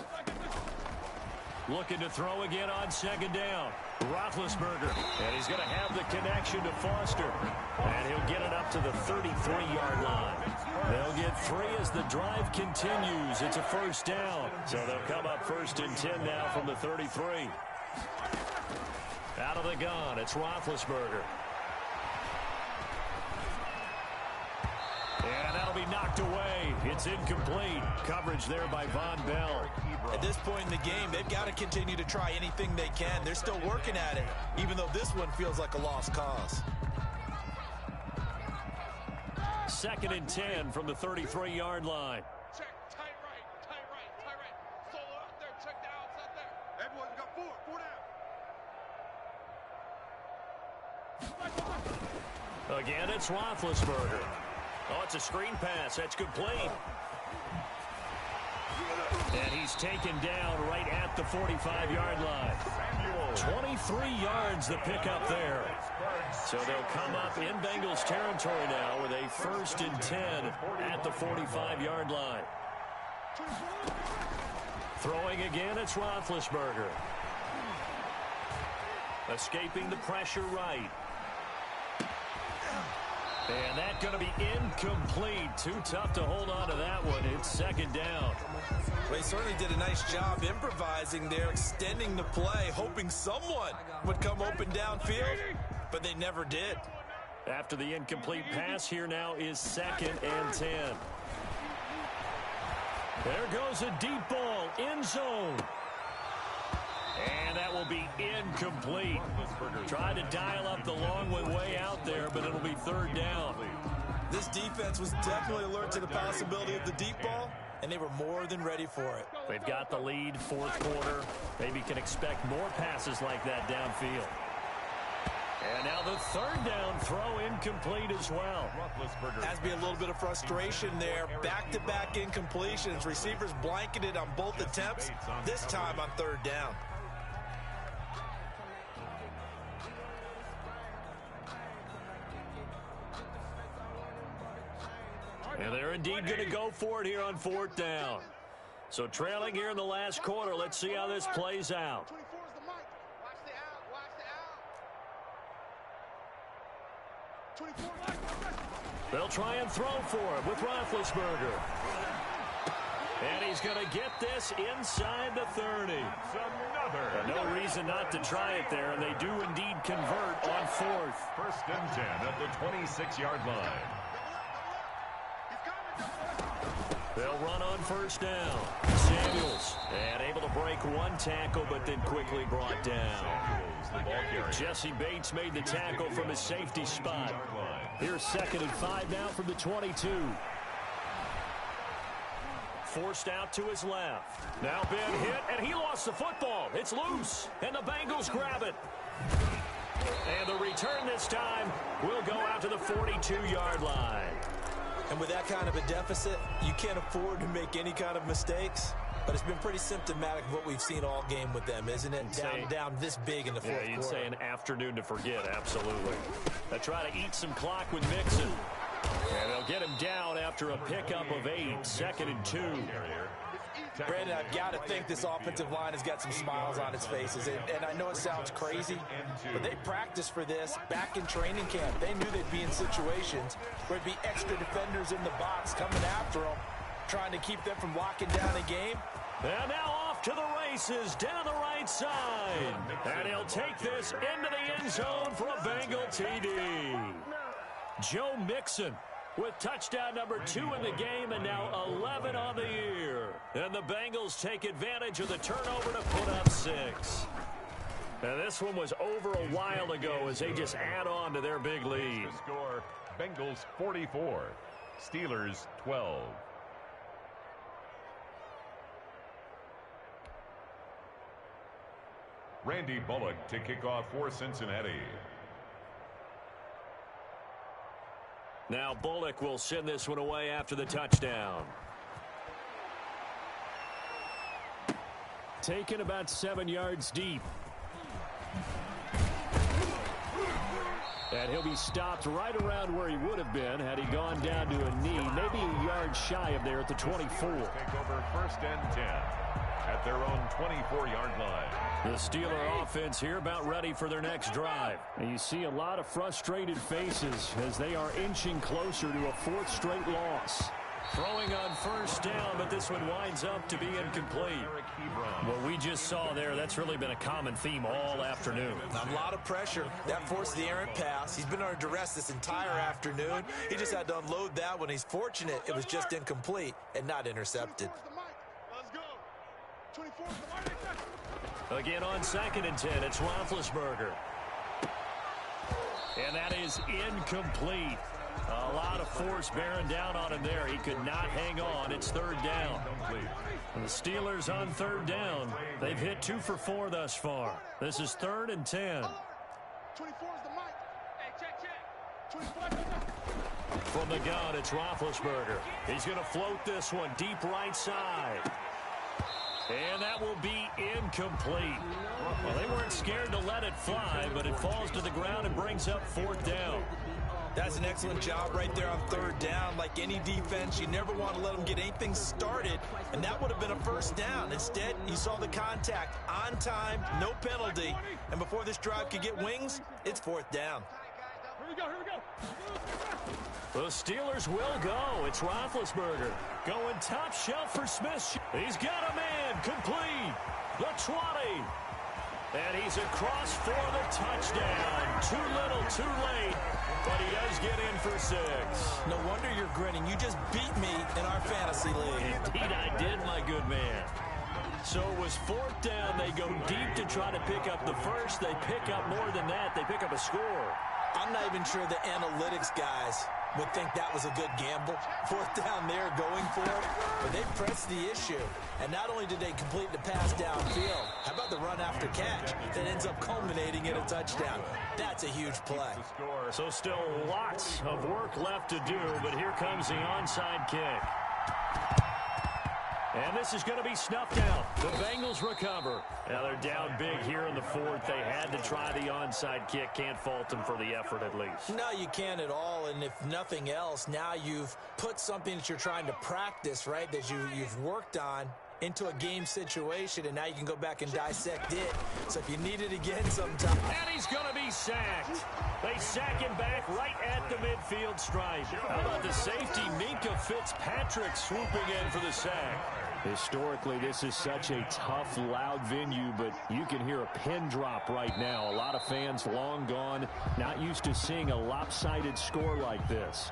Looking to throw again on 2nd down. Roethlisberger. And he's going to have the connection to Foster. And he'll get it up to the 33-yard line. They'll get 3 as the drive continues. It's a 1st down. So they'll come up 1st and 10 now from the 33. Out of the gun, it's Roethlisberger. And that'll be knocked away. It's incomplete. Coverage there by Von Bell. At this point in the game, they've got to continue to try anything they can. They're still working at it, even though this one feels like a lost cause. 2nd and 10 from the 33-yard line. Check, tight right. Solo out there, check the outside there. Everyone's got 4 down. Again, it's Roethlisberger. Oh, it's a screen pass. That's complete. And he's taken down right at the 45-yard line. 23 yards the pickup there. So they'll come up in Bengals territory now with a 1st and 10 at the 45-yard line. Throwing again, it's Roethlisberger. Escaping the pressure right. And that's going to be incomplete. Too tough to hold on to that one. It's 2nd down. Well, he certainly did a nice job improvising there, extending the play, hoping someone would come open downfield, but they never did. After the incomplete pass, here now is 2nd and 10. There goes a deep ball, end zone. And that will be incomplete. Tried to dial up the long way out there, but it'll be 3rd down. This defense was definitely alert to the possibility of the deep ball, and they were more than ready for it. They've got the lead, 4th quarter. Maybe can expect more passes like that downfield. And now the 3rd down throw incomplete as well. Has to be a little bit of frustration there. Back-to-back incompletions. Receivers blanketed on both attempts, this time on 3rd down. And they're indeed going to go for it here on 4th down. So trailing here in the last quarter. Let's see how this plays out. They'll try and throw for it with Roethlisberger. And he's going to get this inside the 30. No reason not to try it there, and they do indeed convert on 4th. 1st and 10 at the 26-yard line. They'll run on 1st down. Samuels, and able to break one tackle, but then quickly brought down. Jesse Bates made the tackle from his safety spot. Here's 2nd and 5 now from the 22. forced out to his left. Now Ben hit, and he lost the football. It's loose, and the Bengals grab it. And the return this time will go out to the 42-yard line. And with that kind of a deficit, you can't afford to make any kind of mistakes. But it's been pretty symptomatic of what we've seen all game with them, isn't it? Down this big in the fourth quarter. Yeah, you'd say an afternoon to forget, absolutely. They try to eat some clock with Mixon. And they'll get him down after a pickup of 8, 2nd and 2. Brandon, I've got to think this offensive line has got some smiles on its faces. And I know it sounds crazy, but they practiced for this back in training camp. They knew they'd be in situations where it'd be extra defenders in the box coming after them, trying to keep them from locking down a game. And now off to the races down the right side. And he'll take this into the end zone for a Bengal TD. Joe Mixon with touchdown number 2 in the game, and now 11 on the year. And the Bengals take advantage of the turnover to put up 6. And this one was over a while ago as they just add on to their big lead. The score, Bengals 44, Steelers 12. Randy Bullock to kick off for Cincinnati. Now Bullock will send this one away after the touchdown. Taken about 7 yards deep. And he'll be stopped right around where he would have been had he gone down to a knee, maybe a yard shy of there at the 24. Take over 1st and 10 at their own 24-yard line. The Steeler offense here about ready for their next drive. And you see a lot of frustrated faces as they are inching closer to a 4th straight loss. Throwing on 1st down, but this one winds up to be incomplete. What we just saw there, that's really been a common theme all afternoon. A lot of pressure. That forced the errant pass. He's been under duress this entire afternoon. He just had to unload that one. He's fortunate it was just incomplete and not intercepted. Again on 2nd and 10, it's Roethlisberger. And that is incomplete. A lot of force bearing down on him there. He could not hang on. It's 3rd down. And the Steelers on 3rd down. They've hit 2 for 4 thus far. This is 3rd and 10. 24 is the mic. Hey, check. 25. From the gun, it's Roethlisberger. He's going to float this one deep right side. And that will be incomplete. Well, they weren't scared to let it fly, but it falls to the ground and brings up 4th down. That's an excellent job right there on 3rd down. Like any defense, you never want to let them get anything started, and that would have been a 1st down. Instead, you saw the contact on time, no penalty, and before this drive could get wings, it's 4th down. Here we go. The Steelers will go. It's Roethlisberger going top shelf for Smith. He's got a man complete. The 20. And he's across for the touchdown. Too little, too late. But he does get in for 6. No wonder you're grinning. You just beat me in our fantasy league. Indeed I did, my good man. So it was 4th down. They go deep to try to pick up the first. They pick up more than that. They pick up a score. I'm not even sure the analytics guys would think that was a good gamble. 4th down there going for it. But they pressed the issue. And not only did they complete the pass downfield, how about the run after catch that ends up culminating in a touchdown? That's a huge play. So still lots of work left to do, but here comes the onside kick. And this is going to be snuffed out. The Bengals recover. Now they're down big here in the 4th. They had to try the onside kick. Can't fault them for the effort at least. No, you can't at all. And if nothing else, now you've put something that you're trying to practice, right, that you've worked on into a game situation, and now you can go back and dissect it. So if you need it again sometime. And he's going to be sacked. They sack him back right at the midfield stripe. How about the safety, Minka Fitzpatrick, swooping in for the sack. Historically, this is such a tough, loud venue, but you can hear a pin drop right now. A lot of fans long gone, not used to seeing a lopsided score like this.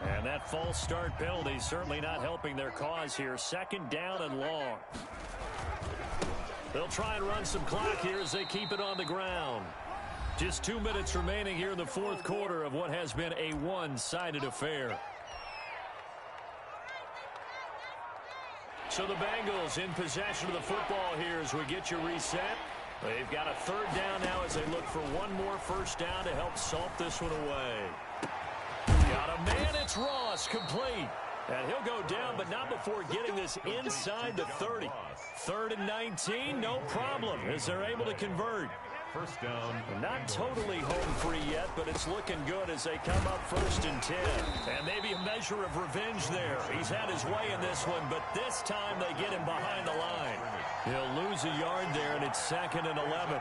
And that false start penalty certainly not helping their cause here. 2nd down and long. They'll try and run some clock here as they keep it on the ground. Just 2 minutes remaining here in the fourth quarter of what has been a one-sided affair. So the Bengals in possession of the football here as we get you reset. They've got a third down now as they look for one more first down to help salt this one away. Got a man, it's Ross, complete. And he'll go down, but not before getting this inside the 30. 3rd and 19, no problem, as they're able to convert. First down. Not totally home free yet, but it's looking good as they come up 1st and 10. And maybe a measure of revenge there. He's had his way in this one, but this time they get him behind the line. He'll lose a yard there, and it's 2nd and 11.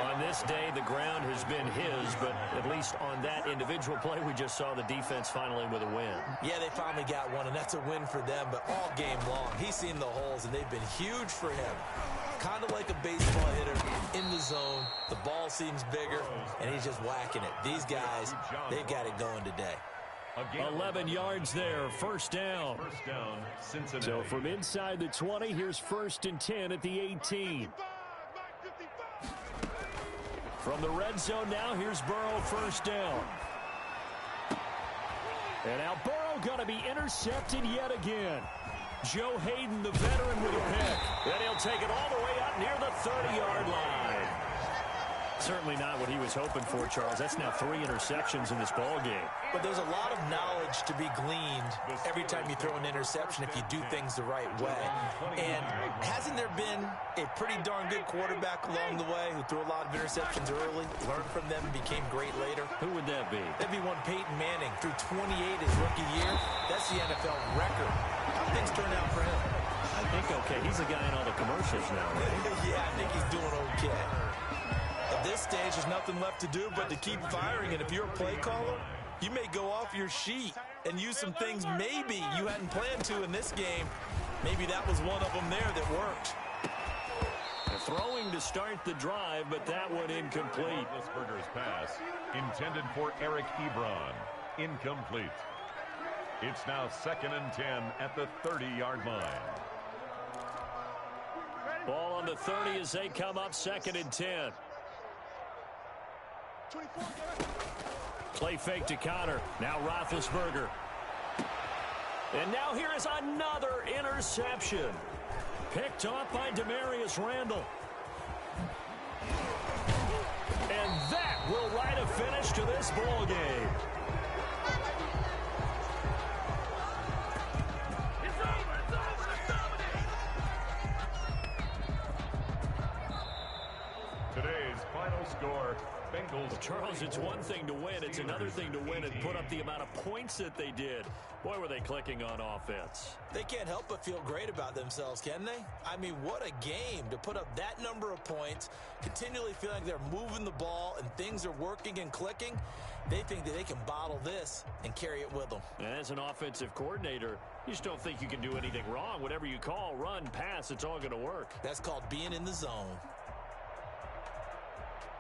On this day, the ground has been his, but at least on that individual play, we just saw the defense finally with a win. Yeah, they finally got one, and that's a win for them, but all game long, he's seen the holes, and they've been huge for him. Kind of like a baseball hitter in the zone. The ball seems bigger, and he's just whacking it. These guys, they've got it going today. 11 yards there, first down. First down, Cincinnati. So from inside the 20, here's 1st and 10 at the 18. From the red zone now, here's Burrow, first down. And now Burrow going to be intercepted yet again. Joe Hayden, the veteran, with a pick. Then he'll take it all the way out near the 30-yard line. Certainly not what he was hoping for, Charles. That's now 3 interceptions in this ball game. But there's a lot of knowledge to be gleaned every time you throw an interception if you do things the right way. And hasn't there been a pretty darn good quarterback along the way who threw a lot of interceptions early, learned from them, and became great later? Who would that be? That'd be one Peyton Manning. Threw 28 his rookie year. That's the NFL record. How things turned out for him? I think okay. He's the guy in all the commercials now, right? Yeah, I think he's doing okay. At this stage, there's nothing left to do but to keep firing. And if you're a play caller, you may go off your sheet and use some things maybe you hadn't planned to in this game. Maybe that was one of them there that worked. Throwing to start the drive, but that one incomplete. Roethlisberger's pass intended for Eric Ebron. Incomplete. It's now 2nd and 10 at the 30-yard line. Ball on the 30 as they come up 2nd and 10. Play fake to Connor. Now Roethlisberger. And now here is another interception. Picked off by Demarius Randall. And that will write a finish to this ball game. Today's final score, Bengals. Well, Charles, it's one thing to win. It's another thing to win and put up the amount of points that they did. Boy, were they clicking on offense. They can't help but feel great about themselves, can they? I mean, what a game to put up that number of points, continually feeling like they're moving the ball and things are working and clicking. They think that they can bottle this and carry it with them. And as an offensive coordinator, you just don't think you can do anything wrong. Whatever you call, run, pass, it's all going to work. That's called being in the zone.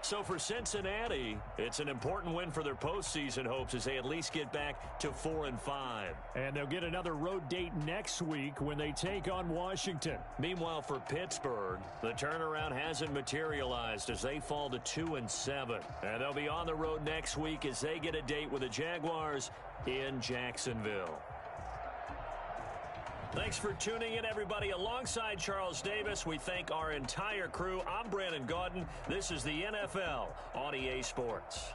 So for Cincinnati, it's an important win for their postseason hopes as they at least get back to 4-5. And they'll get another road date next week when they take on Washington. Meanwhile, for Pittsburgh, the turnaround hasn't materialized as they fall to 2-7. And they'll be on the road next week as they get a date with the Jaguars in Jacksonville. Thanks for tuning in, everybody. Alongside Charles Davis, we thank our entire crew. I'm Brandon Gaudin. This is the NFL on EA Sports.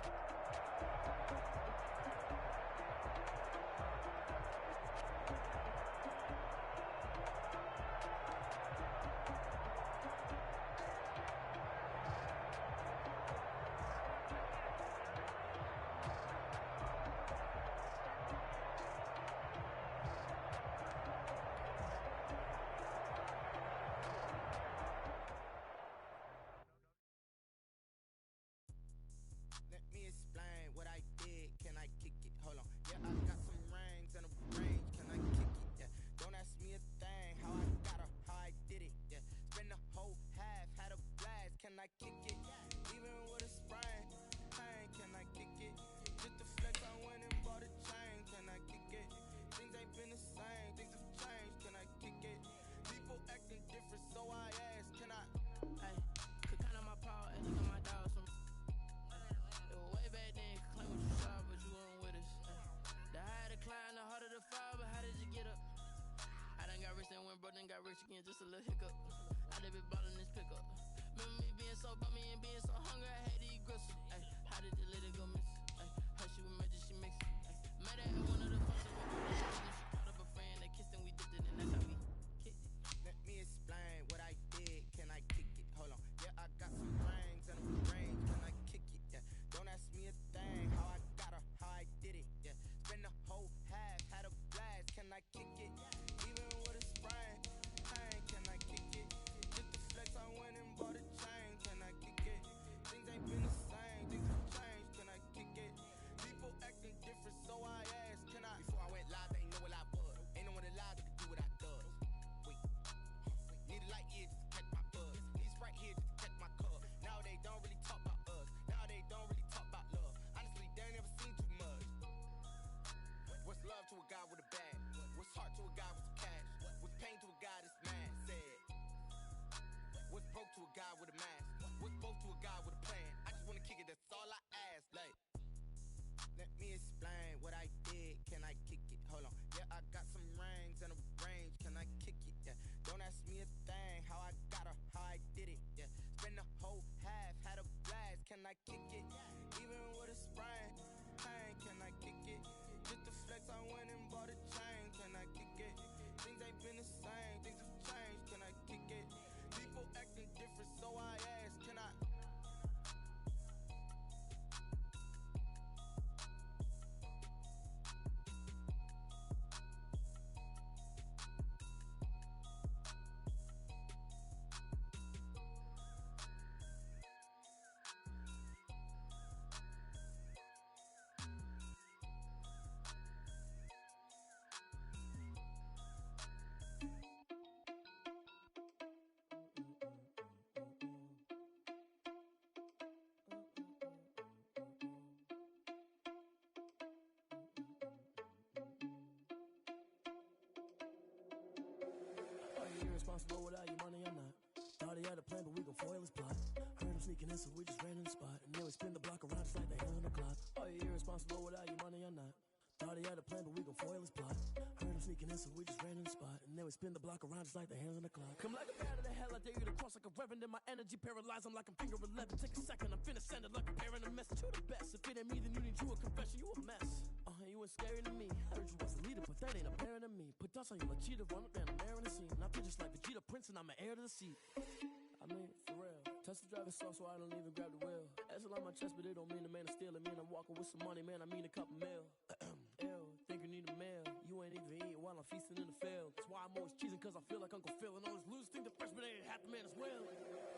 Let me explain what I did. Can I kick it? Hold on. Yeah, I got some rings and a range. Can I kick it? Yeah. Don't ask me a thing. How I got her, how I did it. Yeah. Spend the whole half, had a blast. Can I kick it? Even with a sprain. Pain, can I kick it? Just the flex, I went and bought a chain. Can I kick it? Things ain't been the same. Things have changed. Can I kick it? People acting different, so I ask. Can I? Are you irresponsible without your money or not? Thought he had a plan, but we gon' foil his plot. Heard him sneaking in, so we just ran in the spot. And then we spin the block around just like the hand on the clock. Are you irresponsible without your money or not? Thought he had a plan, but we gon' foil his plot. Heard him sneaking in, so we just ran in the spot. And then we spin the block around just like the hands on the clock. Come like a bat of the hell, I dare you to cross like a reverend. And my energy paralyzed, I'm like I'm finger 11. Take a second, I'm finna send it like a parent a message. You the best, if it ain't me, then you need you a confession. You a mess. You ain't scary to me. Heard you was a leader, but that ain't apparent to me. Put dust on you like cheetah, run up and I'm airing the scene. I feel just like Vegeta Prince and I'm an heir to the seat. I mean, for real. Touch the driver's soft so I don't even grab the wheel. That's a lot on my chest, but it don't mean the man is stealing. Mean I'm walking with some money, man, I mean a couple mil. Ew, think you need a meal. You ain't even eating while I'm feasting in the field. That's why I'm always cheesing, cause I feel like Uncle Phil. And all those losers think the freshman ain't half the man as well.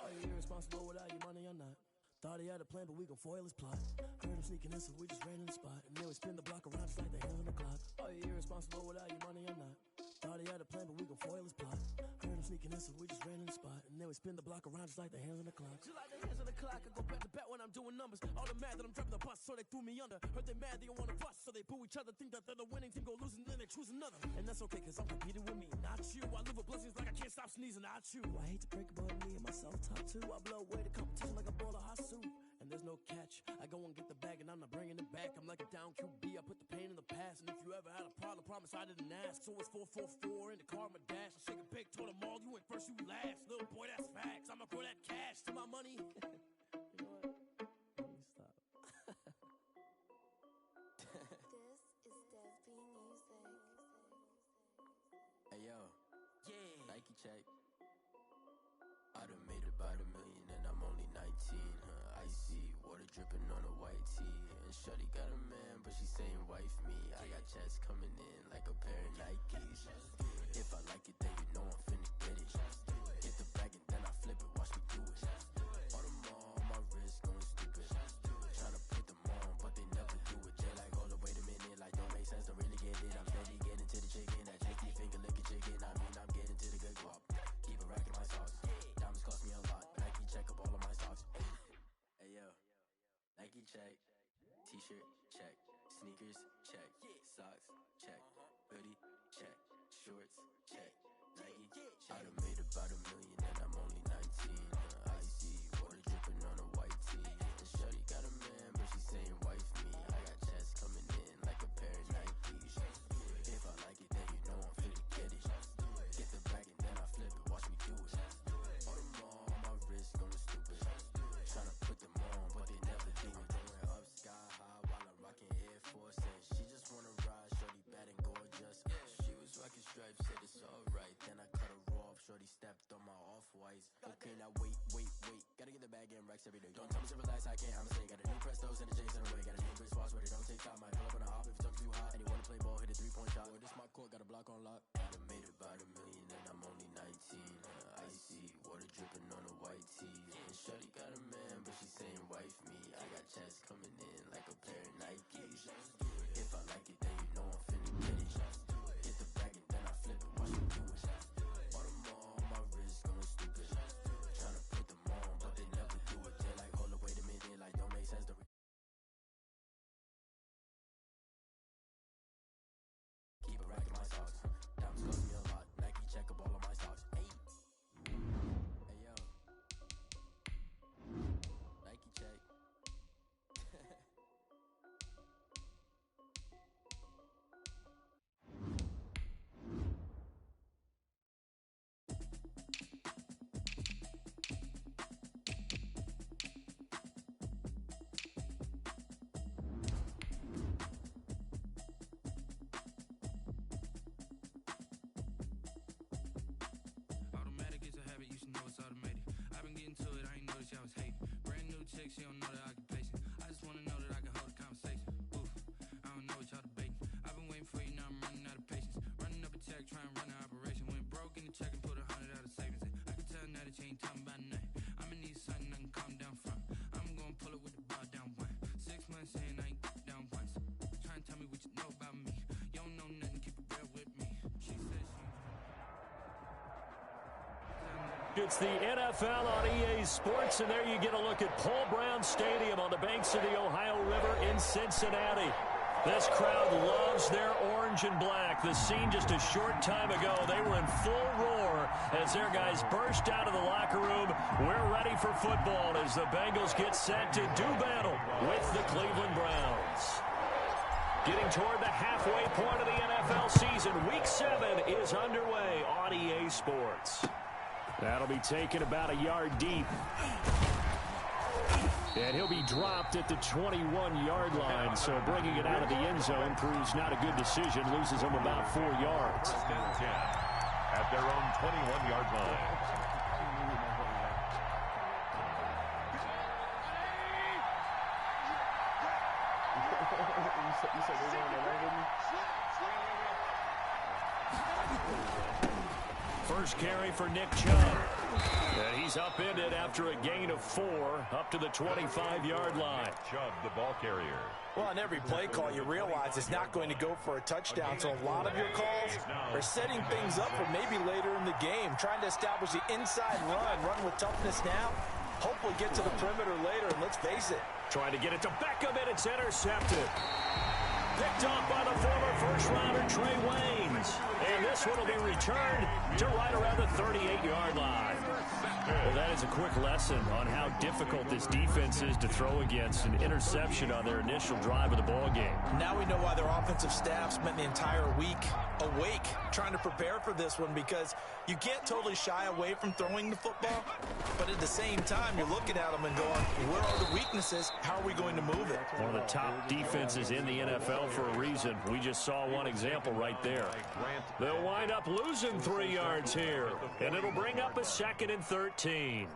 Are you irresponsible without your money or not? Thought he had a plan, but we gon' foil his plot. Heard him sneaking in, so we just ran in the spot. And then we spin the block around just like the hands on the clock. Are you irresponsible without your money or not? Thought he had a plan, but we gon' foil his plot. Heard him sneaking in, so we just ran in the spot. And then we spin the block around just like the hands on the clock. Just like the hands on the clock, I go back to back when I'm doing numbers. All the mad that I'm driving the bus, so they threw me under. Heard they mad, they don't wanna bust, so they boo each other. Think that they're the winning team, go losing, then they choose another. And that's okay, cause I'm competing with me, not you. I live with blessings like I can't stop sneezing, not you. I hate to break it, but me and myself top two. I blow away the competition like a bowl of hot soup. And there's no catch. I go and get the bag and I'm not bringing it back. I'm like a down QB, I put the pain in the past. And if you ever had a problem, promise I didn't ask. So it's 444 in the car, my dash. I shake a big, told them all, you went first, you last. Little boy, that's facts. I'ma grow that cash to my money. You know what? Let me stop. This is Gameeee Music. Hey yo, yeah, Nike check. I done made about $1 million and I'm only 19. Icy water dripping on a white tee. And shorty got a man, but she saying wife me. I got checks coming in like a pair of Nikes. If I like it, then you know I'm finna get it. Get the bag and then I flip it, watch me do it. All them on my wrist going stupid. Tryna put them on, but they never do it. They like, hold up, wait a minute, like don't make sense, don't really get it. I'm steady getting to the chicken, that tricky finger licking chicken. I mean, I'm getting to the good guap. Keep a rack in my sauce. Diamonds cost me a lot, Nike check up all of my stocks. Hey yo, Nike check, t-shirt check, sneakers check, socks check, hoodie check, shorts check, Nike. I done made about $1 million and I'm only 19. Icy water dripping on a white tee. And shorty got a man, but she saying wife me. I got checks coming in like a pair of Nikes. If I like it, then you know I'm finna get it. Get the bag and then I flip it, watch me do it. All them on my wrist going stupid. Tryna put them on, but they never do it. Going up sky high while I'm rocking Air Force. And she just wanna ride, shorty bad and gorgeous. She was rocking stripes, said it's alright. Then I cut her off, shorty stepped on my off-whites. Okay, now wait. Gotta get the bag and racks every day. Don't tell me to relax, I can't, I'ma say. Got a new Prestos and a J's in the way. Got a new Chris Foss, but it don't take time. Might pull up on a hop if it talks too hot. And you wanna play ball, hit a 3-point shot. Boy, this my court, got a block on lock. I done made about $1 million and I'm only 19. Icy water dripping on a white tee. And shorty got a man, but she saying wife me. I got checks coming in like a pair of Nikes. If I like it, then you know I'm finna get it. Get the bag and then I flip it, watch me do it. All them on my wrist going stupid. Tryna put them on, but they never do it. They like, hold up, wait a minute, like don't make sense. Keep a rack in my socks. Diamonds cost me a lot. Nike check up all of my stocks. Hey yo. It's the NFL on EA Sports, and there you get a look at Paul Brown Stadium on the banks of the Ohio River in Cincinnati. This crowd loves their orange and black. The scene just a short time ago, they were in full roar as their guys burst out of the locker room. We're ready for football as the Bengals get set to do battle with the Cleveland Browns. Getting toward the halfway point of the NFL season, Week 7 is underway on EA Sports. That'll be taken about a yard deep. And he'll be dropped at the 21-yard line, so bringing it out of the end zone proves not a good decision, loses him about 4 yards. At their own 21-yard line. First carry for Nick Chubb. And he's upended after a gain of 4 up to the 25-yard line. Chubb, the ball carrier. Well, on every play call, you realize it's not going to go for a touchdown, so a lot of your calls are setting things up for maybe later in the game, trying to establish the inside run with toughness now, hopefully get to the perimeter later, and let's face it. Trying to get it to Beckham, and it's intercepted. Picked off by the former first-rounder Trey Waynes. And this one will be returned to right around the 38-yard line. Well, that is a quick lesson on how difficult this defense is to throw against an interception on their initial drive of the ball game. Now we know why their offensive staff spent the entire week awake trying to prepare for this one, because you can't totally shy away from throwing the football, but at the same time, you're looking at them and going, where are the weaknesses? How are we going to move it? One of the top defenses in the NFL for a reason. We just saw one example right there. They'll wind up losing 3 yards here, and it'll bring up a 2nd and 13.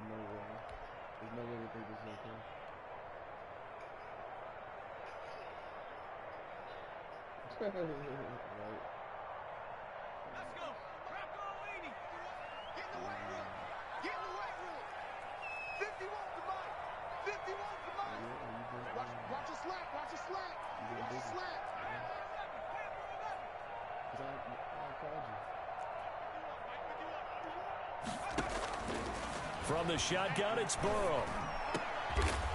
From the shotgun, it's Burrow.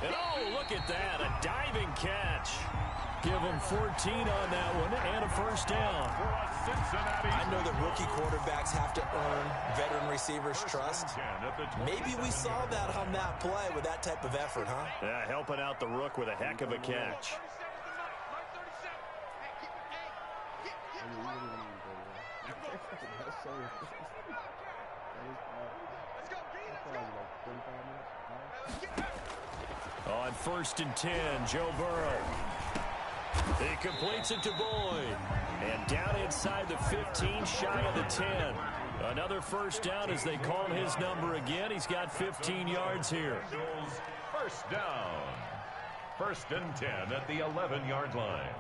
And oh, look at that, a diving catch. Give him 14 on that one and a first down. I know that rookie quarterbacks have to earn veteran receivers' trust. Maybe we saw that on that play with that type of effort, huh? Yeah, helping out the rook with a heck of a catch. On 1st and 10, Joe Burrow. He completes it to Boyd. And down inside the 15, shy of the 10. Another first down as they call his number again. He's got 15 yards here. First down. 1st and 10 at the 11-yard line.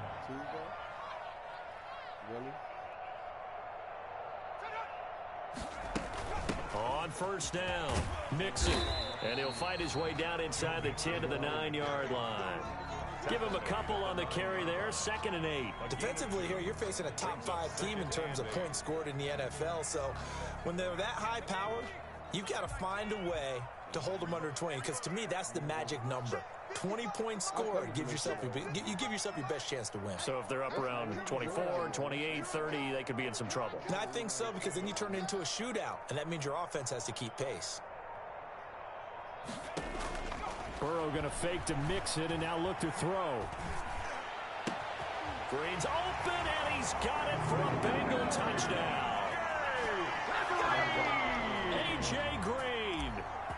On 1st down, Mixon. And he'll fight his way down inside the 10 to the 9-yard line. Give him a couple on the carry there, 2nd and 8. Defensively here, you're facing a top 5 team in terms of points scored in the NFL. So when they're that high powered, you've got to find a way to hold them under 20, because to me, that's the magic number. 20 points scored, you give yourself your best chance to win. So if they're up around 24, 28, 30, they could be in some trouble. I think so, because then you turn it into a shootout, and that means your offense has to keep pace. Burrow going to fake to mix it and now look to throw. Green's open, and he's got it for a Bengal touchdown. A.J. Green,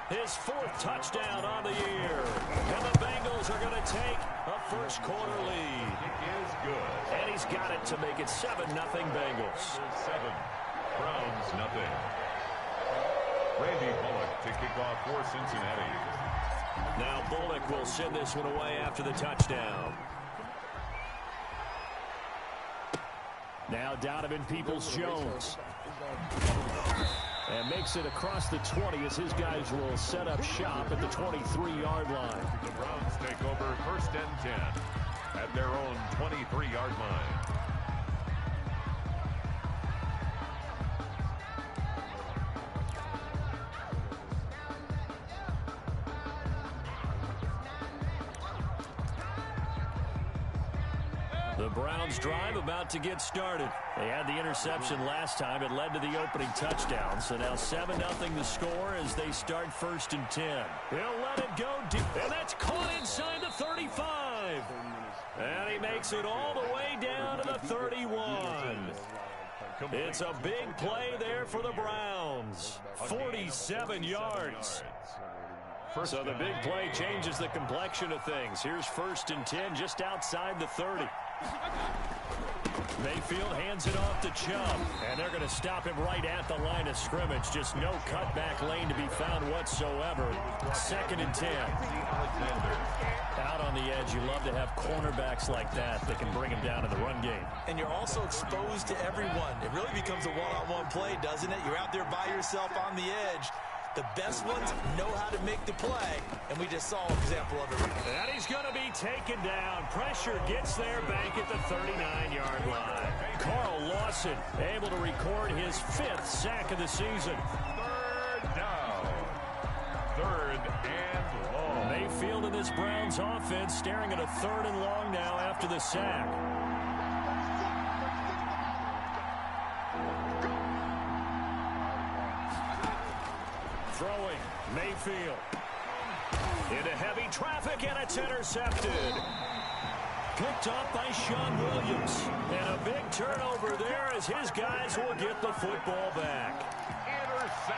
his 4th touchdown on the year. And the Bengals are going to take a first-quarter lead. It is good. And he's got it to make it 7-0 Bengals. 7, Browns nothing. Randy Bullock to kick off for Cincinnati. Now Bullock will send this one away after the touchdown. Now Donovan Peoples-Jones. And makes it across the 20 as his guys will set up shop at the 23-yard line. The Browns take over 1st and 10 at their own 23-yard line. The Browns drive about to get started. They had the interception last time. It led to the opening touchdown. So now 7-0 the score as they start 1st and 10. He'll let it go deep. And that's caught inside the 35. And he makes it all the way down to the 31. It's a big play there for the Browns. 47 yards. So the big play changes the complexion of things. Here's 1st and 10 just outside the 30. Mayfield hands it off to Chubb, and they're going to stop him right at the line of scrimmage. Just no cutback lane to be found whatsoever. 2nd and 10. Out on the edge, you love to have cornerbacks like that can bring him down in the run game. And you're also exposed to everyone. It really becomes a one-on-one play, doesn't it? You're out there by yourself on the edge. The best ones know how to make the play, and we just saw an example of it. And he's going to be taken down. Pressure gets there back at the 39-yard line. Carl Lawson able to record his 5th sack of the season. 3rd down. 3rd and long. Mayfield in this Browns offense staring at a 3rd and long now after the sack. Throwing, Mayfield. Into heavy traffic, and it's intercepted. Picked off by Sean Williams. And a big turnover there as his guys will get the football back.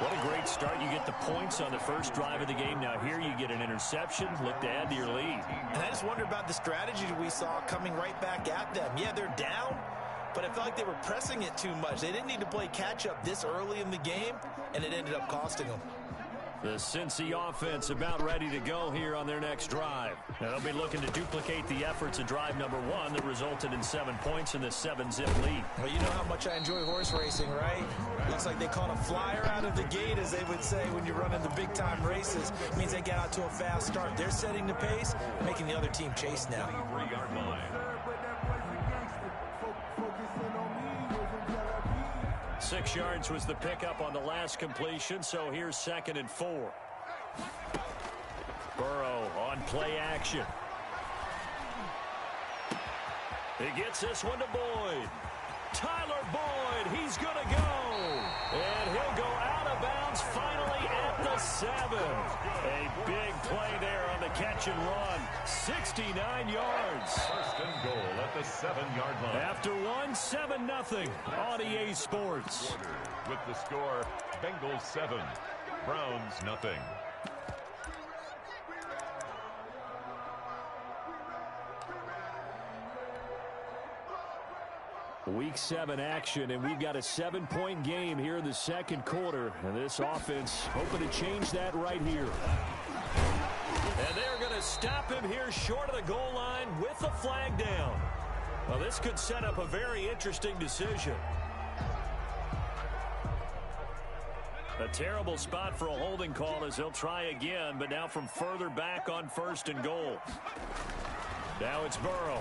What a great start. You get the points on the first drive of the game. Now here you get an interception. Look to add to your lead. And I just wonder about the strategy we saw coming right back at them. Yeah, they're down, but I felt like they were pressing it too much. They didn't need to play catch-up this early in the game, and it ended up costing them. The Cincy offense about ready to go here on their next drive. Now they'll be looking to duplicate the efforts of drive number 1 that resulted in 7 points in the 7-zip lead. Well, you know how much I enjoy horse racing, right? Looks like they caught a flyer out of the gate, as they would say when you're running the big-time races. It means they get out to a fast start. They're setting the pace, making the other team chase now. 3-yard line. 6 yards was the pickup on the last completion, so here's 2nd and 4. Burrow on play action. He gets this one to Boyd. Tyler Boyd, he's going to go. And he'll go out of bounds finally at the 7. A big play there on the catch and run. 69 yards. 1st and goal at the 7-yard line. After 7-0 on EA Sports. With the score, Bengals 7, Browns nothing. Week 7 action, and we've got a 7-point game here in the 2nd quarter. And this offense hoping to change that right here. And they're going to stop him here short of the goal line with the flag down. Well, this could set up a very interesting decision. A terrible spot for a holding call as they'll try again, but now from further back on 1st and goal. Now it's Burrow.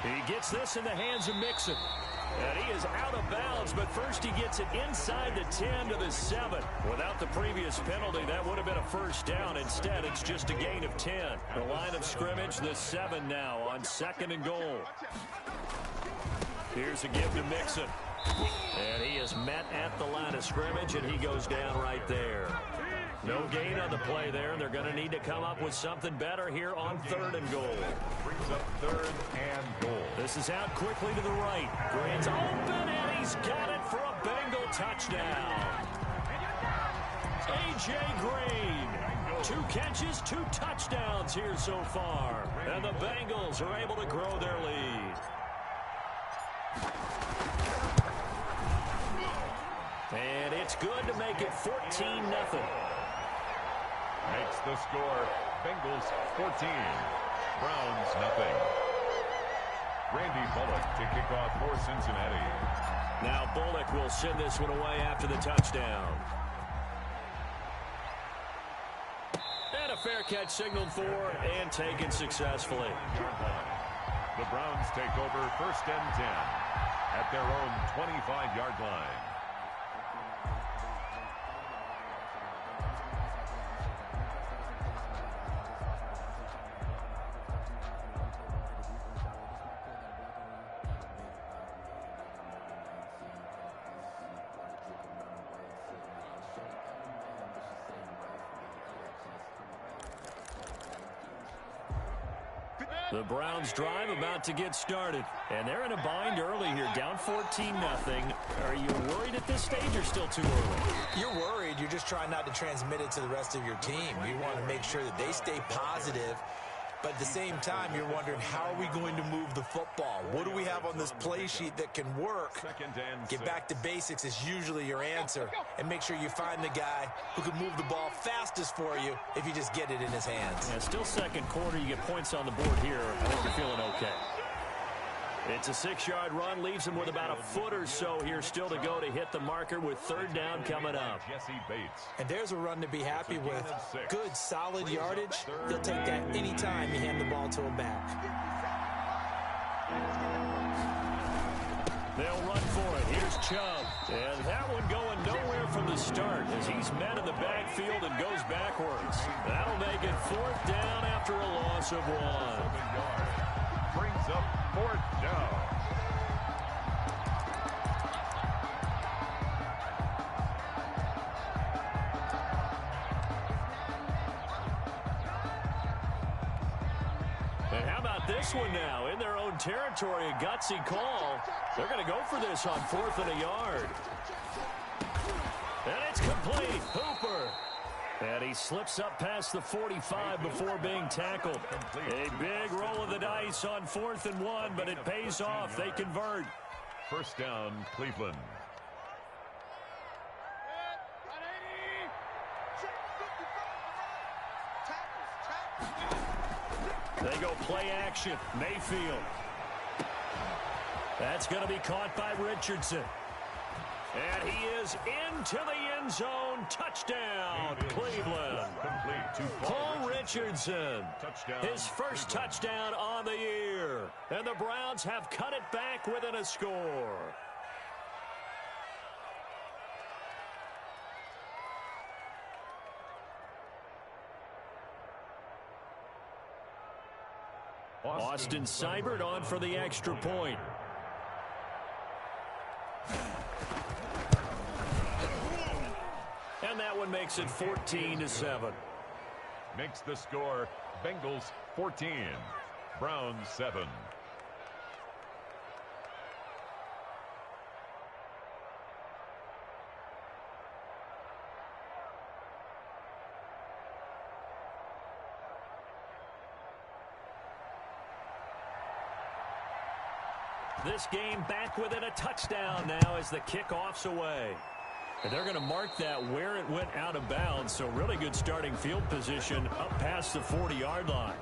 He gets this in the hands of Mixon. And he is out of bounds, but first he gets it inside the 10 to the 7. Without the previous penalty, that would have been a 1st down. Instead, it's just a gain of 10. The line of scrimmage, the 7 now on 2nd and goal. Here's a give to Mixon. And he is met at the line of scrimmage, and he goes down right there. No gain on the play there. They're going to need to come up with something better here on 3rd and goal. Brings up 3rd and goal. This is out quickly to the right. Green's open, and he's got it for a Bengal touchdown. A.J. Green. 2 catches, 2 touchdowns here so far. And the Bengals are able to grow their lead. And it's good to make it 14-0. Makes the score, Bengals 14, Browns nothing. Randy Bullock to kick off for Cincinnati. Now Bullock will send this one away after the touchdown. And a fair catch signaled for and taken successfully. The Browns take over 1st and 10 at their own 25-yard line. The Browns drive about to get started. And they're in a bind early here, down 14-0. Are you worried at this stage or still too early? You're worried. You're just trying not to transmit it to the rest of your team. You want to make sure that they stay positive. But at the same time, you're wondering, how are we going to move the football? What do we have on this play sheet that can work? Get back to basics is usually your answer. And make sure you find the guy who can move the ball fastest for you if you just get it in his hands. Yeah, still second quarter. You get points on the board here. I think you're feeling okay. It's a 6-yard run. Leaves him with about a foot or so here still to go to hit the marker with third down coming up. And there's a run to be happy with. Good, solid yardage. He'll take that anytime you hand the ball to him back. They'll run for it. Here's Chubb. And that one going nowhere from the start as he's met in the backfield and goes backwards. That'll make it fourth down after a loss of 1. Brings up fourth down. And how about this one now? In their own territory, a gutsy call. They're going to go for this on 4th and a yard. And it's complete. Hooper. And he slips up past the 45 before being tackled. A big roll of the dice on 4th and 1, but it pays off. They convert. First down, Cleveland. They go play action. Mayfield. That's going to be caught by Richardson. And he is into the end zone. Touchdown, Cleveland. Paul Richardson. His first touchdown on the year. And the Browns have cut it back within a score. Austin Seibert on for the extra point. And that one makes it 14-7. Makes the score Bengals 14, Browns 7. This game back within a touchdown now as the kickoff's away. And they're going to mark that where it went out of bounds. So really good starting field position up past the 40-yard line.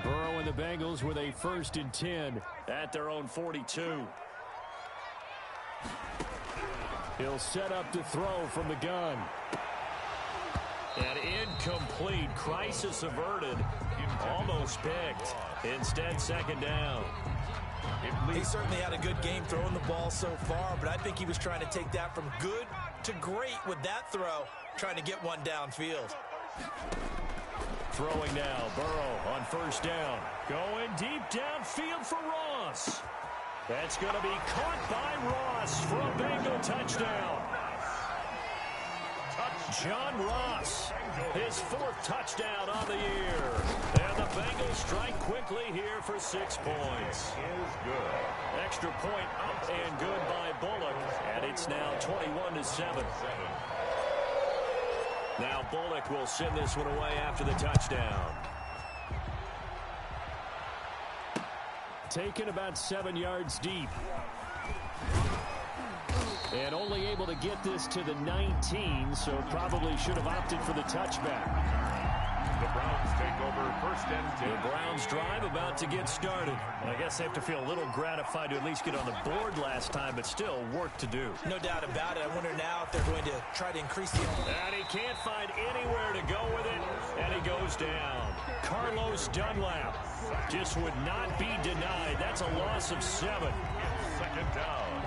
Burrow and the Bengals with a 1st and 10 at their own 42. He'll set up to throw from the gun. And incomplete. Crisis averted. Almost picked. Instead, 2nd down. He certainly had a good game throwing the ball so far, but I think he was trying to take that from good to great with that throw, trying to get one downfield. Throwing now, Burrow on 1st down. Going deep downfield for Ross. That's going to be caught by Ross for a Bengal touchdown. John Ross, his 4th touchdown on the year. And the Bengals strike quickly here for 6 points. Extra point up and good by Bullock. And it's now 21-7. Now Bullock will send this one away after the touchdown. Taken about 7 yards deep. And only able to get this to the 19, so probably should have opted for the touchback. Browns take over first and 10. The Browns drive about to get started. I guess they have to feel a little gratified to at least get on the board last time, but still work to do. No doubt about it. I wonder now if they're going to try to increase the... And he can't find anywhere to go with it, and he goes down. Carlos Dunlap just would not be denied. That's a loss of 7. Second down.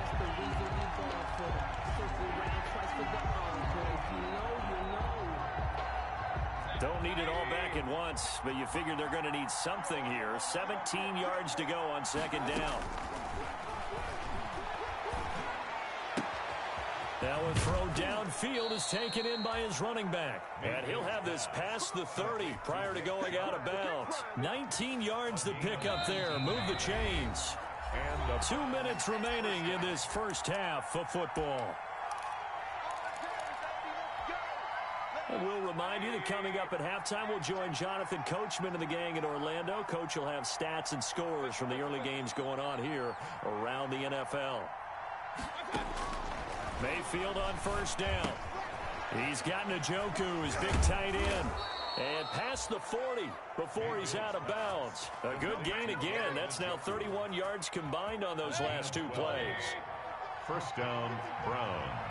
Don't need it all back at once, but you figure they're going to need something here. 17 yards to go on second down. Now a throw downfield is taken in by his running back. And he'll have this past the 30 prior to going out of bounds. 19 yards to pick up there. Move the chains. And 2 minutes remaining in this first half of football. And we'll remind you that coming up at halftime, we'll join Jonathan Coachman and the gang in Orlando. Coach will have stats and scores from the early games going on here around the NFL. Mayfield on first down. He's got Njoku, his big tight end. And past the 40 before he's out of bounds. A good gain again. That's now 31 yards combined on those last 2 plays. First down, Browns.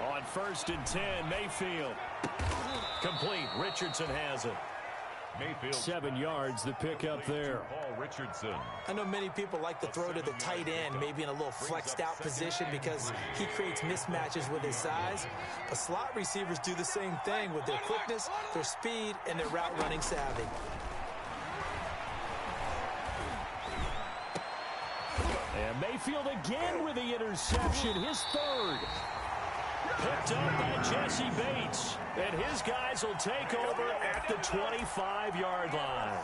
On first and 10, Mayfield. Complete. Richardson has it. Mayfield. 7 yards the pick up there. Paul Richardson. I know many people like to throw to the tight end, maybe in a little flexed out position because he creates mismatches with his size. But slot receivers do the same thing with their quickness, their speed, and their route running savvy. And Mayfield again with the interception, his 3rd. Picked up by Jesse Bates. And his guys will take over at the 25-yard line.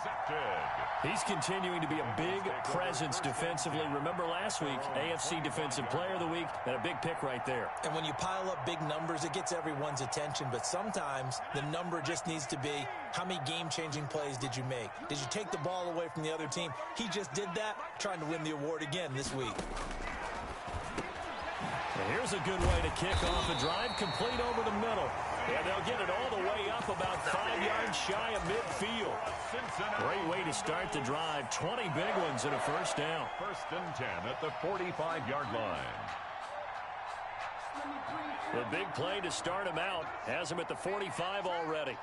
He's continuing to be a big presence defensively. Remember last week, AFC Defensive Player of the Week, and a big pick right there. And when you pile up big numbers, it gets everyone's attention. But sometimes the number just needs to be, how many game-changing plays did you make? Did you take the ball away from the other team? He just did that, trying to win the award again this week. And here's a good way to kick off a drive, complete over the middle. And they'll get it all the way up about 5 yards shy of midfield. Great way to start the drive. 20 big ones and a first down. First and 10 at the 45-yard line. The big play to start him out. Has him at the 45 already.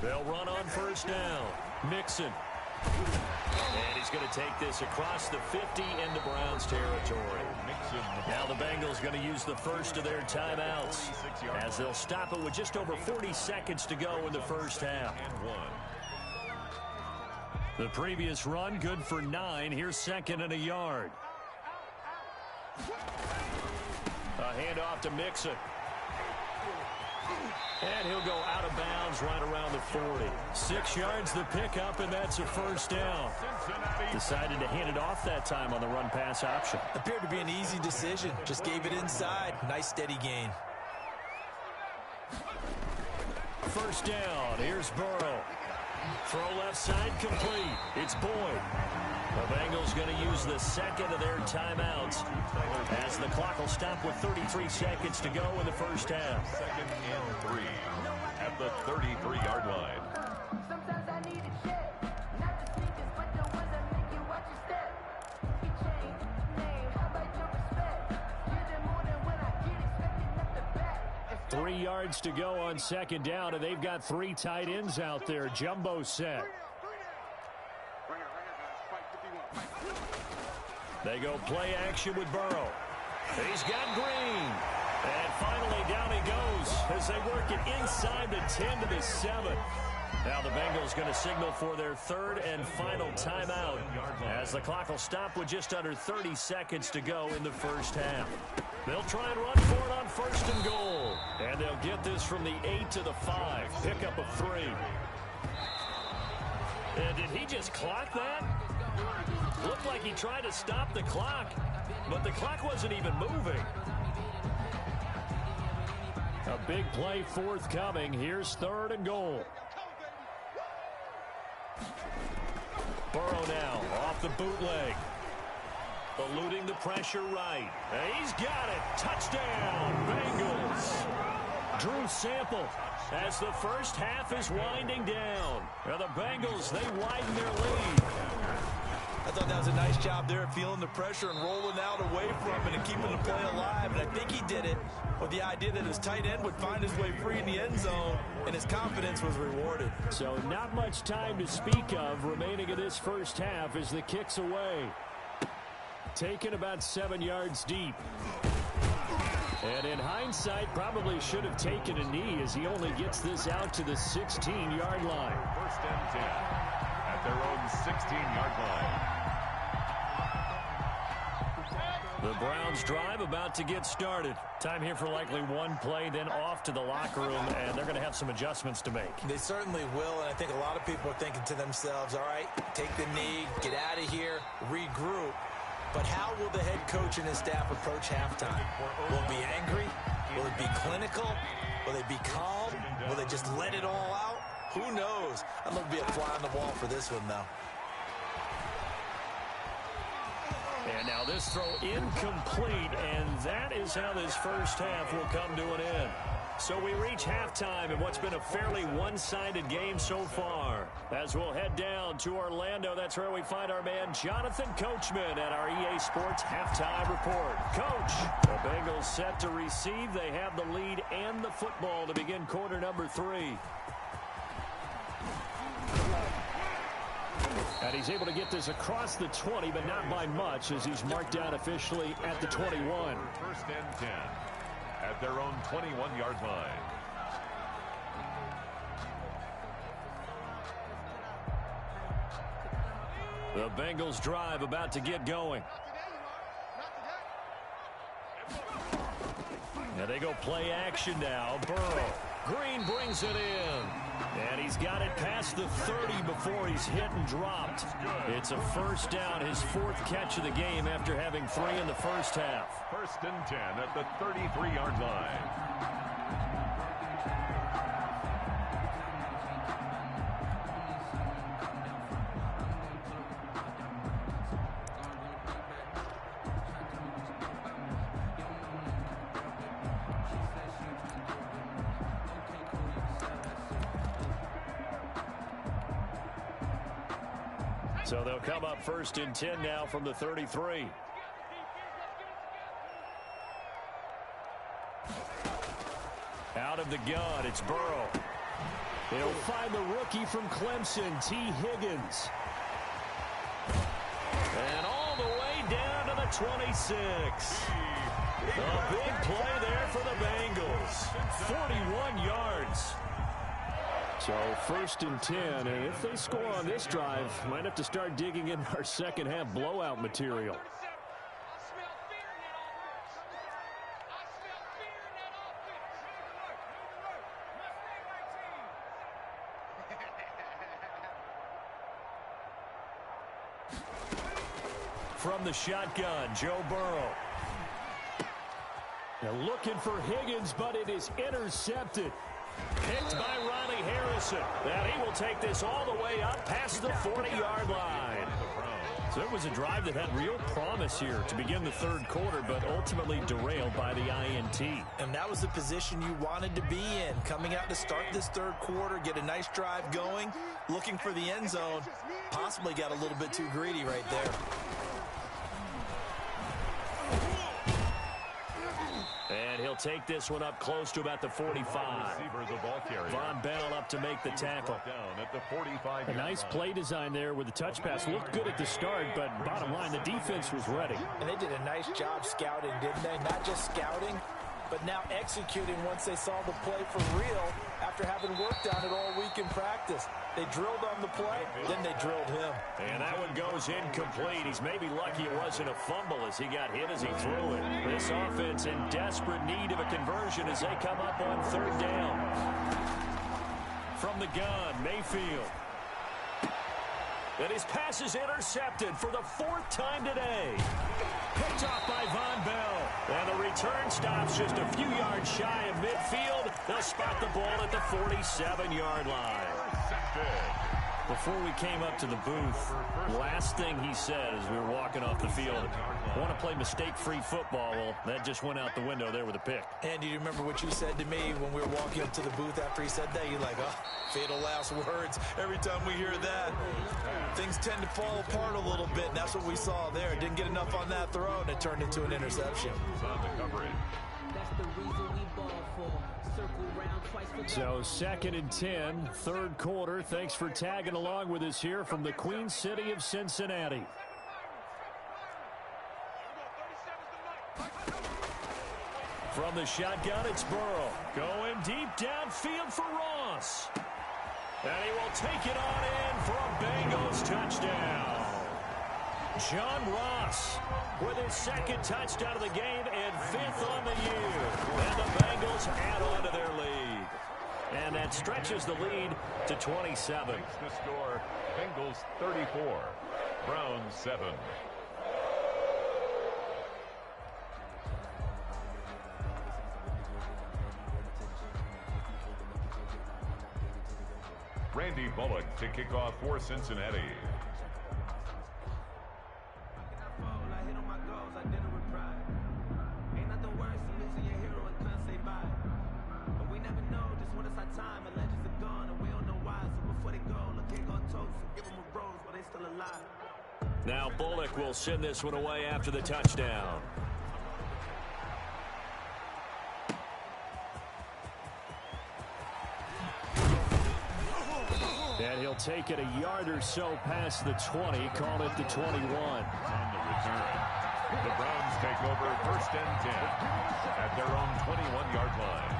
They'll run on first down. Mixon. And he's going to take this across the 50 into Browns territory. Now the Bengals going to use the first of their timeouts as they'll stop it with just over 40 seconds to go in the first half. The previous run good for 9. Here's 2nd and a yard. A handoff to Mixon. And he'll go out of bounds right around the 40. 6 yards the pickup, and that's a first down. Decided to hand it off that time on the run-pass option. Appeared to be an easy decision. Just gave it inside. Nice, steady gain. First down. Here's Burrow. Throw left side complete. It's Boyd. The Bengals going to use the 2nd of their timeouts as the clock will stop with 33 seconds to go in the first half. 2nd and 3 at the 33-yard line. Sometimes I need a check, not the sneakers, but the ones that make you watch your step. You change name, how about your respect? Give them more than when I get expecting up the back. 3 yards to go on 2nd down, and they've got 3 tight ends out there. Jumbo set. They go play action with Burrow. He's got Green. And finally down he goes as they work it inside the 10 to the 7. Now the Bengals going to signal for their 3rd and final timeout as the clock will stop with just under 30 seconds to go in the first half. They'll try and run for it on 1st and goal. And they'll get this from the 8 to the 5. Pickup of 3. And did he just clock that? Looked like he tried to stop the clock, but the clock wasn't even moving. A big play forthcoming. Here's 3rd and goal. Burrow now off the bootleg. Eluding the pressure right. He's got it. Touchdown, Bengals. Drew Sample as the first half is winding down. Now the Bengals, they widen their lead. I thought that was a nice job there, feeling the pressure and rolling out away from it and keeping the play alive. And I think he did it with the idea that his tight end would find his way free in the end zone, and his confidence was rewarded. So not much time to speak of remaining in this first half as the kick's away. Taken about 7 yards deep. And in hindsight, probably should have taken a knee as he only gets this out to the 16-yard line. First and 10 at their own 16-yard line. The Browns drive about to get started. Time here for likely one play, then off to the locker room, and they're going to have some adjustments to make. They certainly will, and I think a lot of people are thinking to themselves, all right, take the knee, get out of here, regroup. But how will the head coach and his staff approach halftime? Will it be angry? Will it be clinical? Will they be calm? Will they just let it all out? Who knows? I'd love to be a fly on the wall for this one, though. And now this throw incomplete, and that is how this first half will come to an end. So we reach halftime in what's been a fairly one-sided game so far. As we'll head down to Orlando, that's where we find our man Jonathan Coachman at our EA Sports Halftime Report. Coach, the Bengals set to receive. They have the lead and the football to begin quarter number 3. And he's able to get this across the 20, but not by much as he's marked down officially at the 21. First and 10 at their own 21-yard line. The Bengals drive about to get going. Now they go play action now. Burrow. Green brings it in. And he's got it past the 30 before he's hit and dropped. It's a first down, his 4th catch of the game after having 3 in the first half. First and 10 at the 33-yard line. So they'll come up first and 10 now from the 33. Out of the gun, it's Burrow. He'll find the rookie from Clemson, T. Higgins. And all the way down to the 26. A big play there for the Bengals. 41 yards. So first and 10, and if they score on this drive, might have to start digging in our second half blowout material. From the shotgun, Joe Burrow. Now looking for Higgins, but it is intercepted. Picked by Ronnie Harrison. And he will take this all the way up past the 40-yard line. So it was a drive that had real promise here to begin the third quarter, but ultimately derailed by the INT. And that was the position you wanted to be in. Coming out to start this third quarter, get a nice drive going, looking for the end zone. Possibly got a little bit too greedy right there. And he'll take this one up close to about the 45. Von Bell up to make the tackle. A nice play design there with the touch pass. Looked good at the start, but bottom line, the defense was ready. And they did a nice job scouting, didn't they? Not just scouting, but now executing once they saw the play for real after having worked on it all week in practice. They drilled on the play, then they drilled him. And that one goes incomplete. He's maybe lucky it wasn't a fumble as he got hit as he threw it. This offense in desperate need of a conversion as they come up on third down. From the gun, Mayfield. And his pass is intercepted for the 4th time today. Picked off by Von Bell. And the return stops just a few yards shy of midfield. They'll spot the ball at the 47-yard line. before we came up to the booth, last thing he said as we were walking off the field, I want to play mistake-free football. Well, that just went out the window there with a pick. And do you remember what you said to me when we were walking up to the booth after he said that? You're like, oh, fatal last words. Every time we hear that, things tend to fall apart a little bit, and that's what we saw there. Didn't get enough on that throw, and it turned into an interception. So 2nd and 10, third quarter. Thanks for tagging along with us here from the Queen City of Cincinnati. From the shotgun, it's Burrow. Going deep downfield for Ross. And he will take it on in for a Bengals touchdown. John Ross with his 2nd touchdown of the game and 5th on the year. And the Bengals add on to their lead. And that stretches the lead to 27. The score, Bengals 34, Browns 7. Randy Bullock to kick off for Cincinnati. Now Bullock will send this one away after the touchdown. And he'll take it a yard or so past the 20, call it the 21. On the return, the Browns take over 1st and 10 at their own 21-yard line.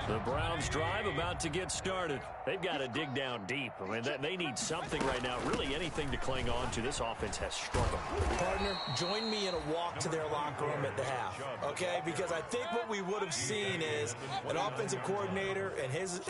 The Browns drive about to get started. They've got to dig down deep. I mean, they need something right now, really anything to cling on to. This offense has struggled. Partner, join me in a walk to their locker room at the half, okay? Because I think what we would have seen is an offensive coordinator and his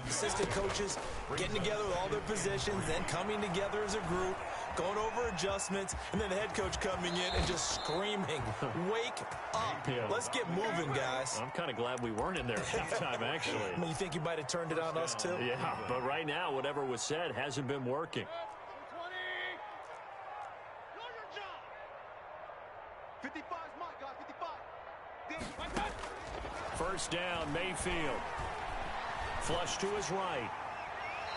assistant coaches getting together with all their positions, then coming together as a group, going over adjustments, and then the head coach coming in and just screaming, wake up. Yeah. Let's get moving, guys. I'm kind of glad we weren't in there at halftime, actually. I mean, you think you might have turned it on us, too? Yeah, but right now, whatever was said hasn't been working. 55's my guy, 55. 1st down, Mayfield. Flush to his right.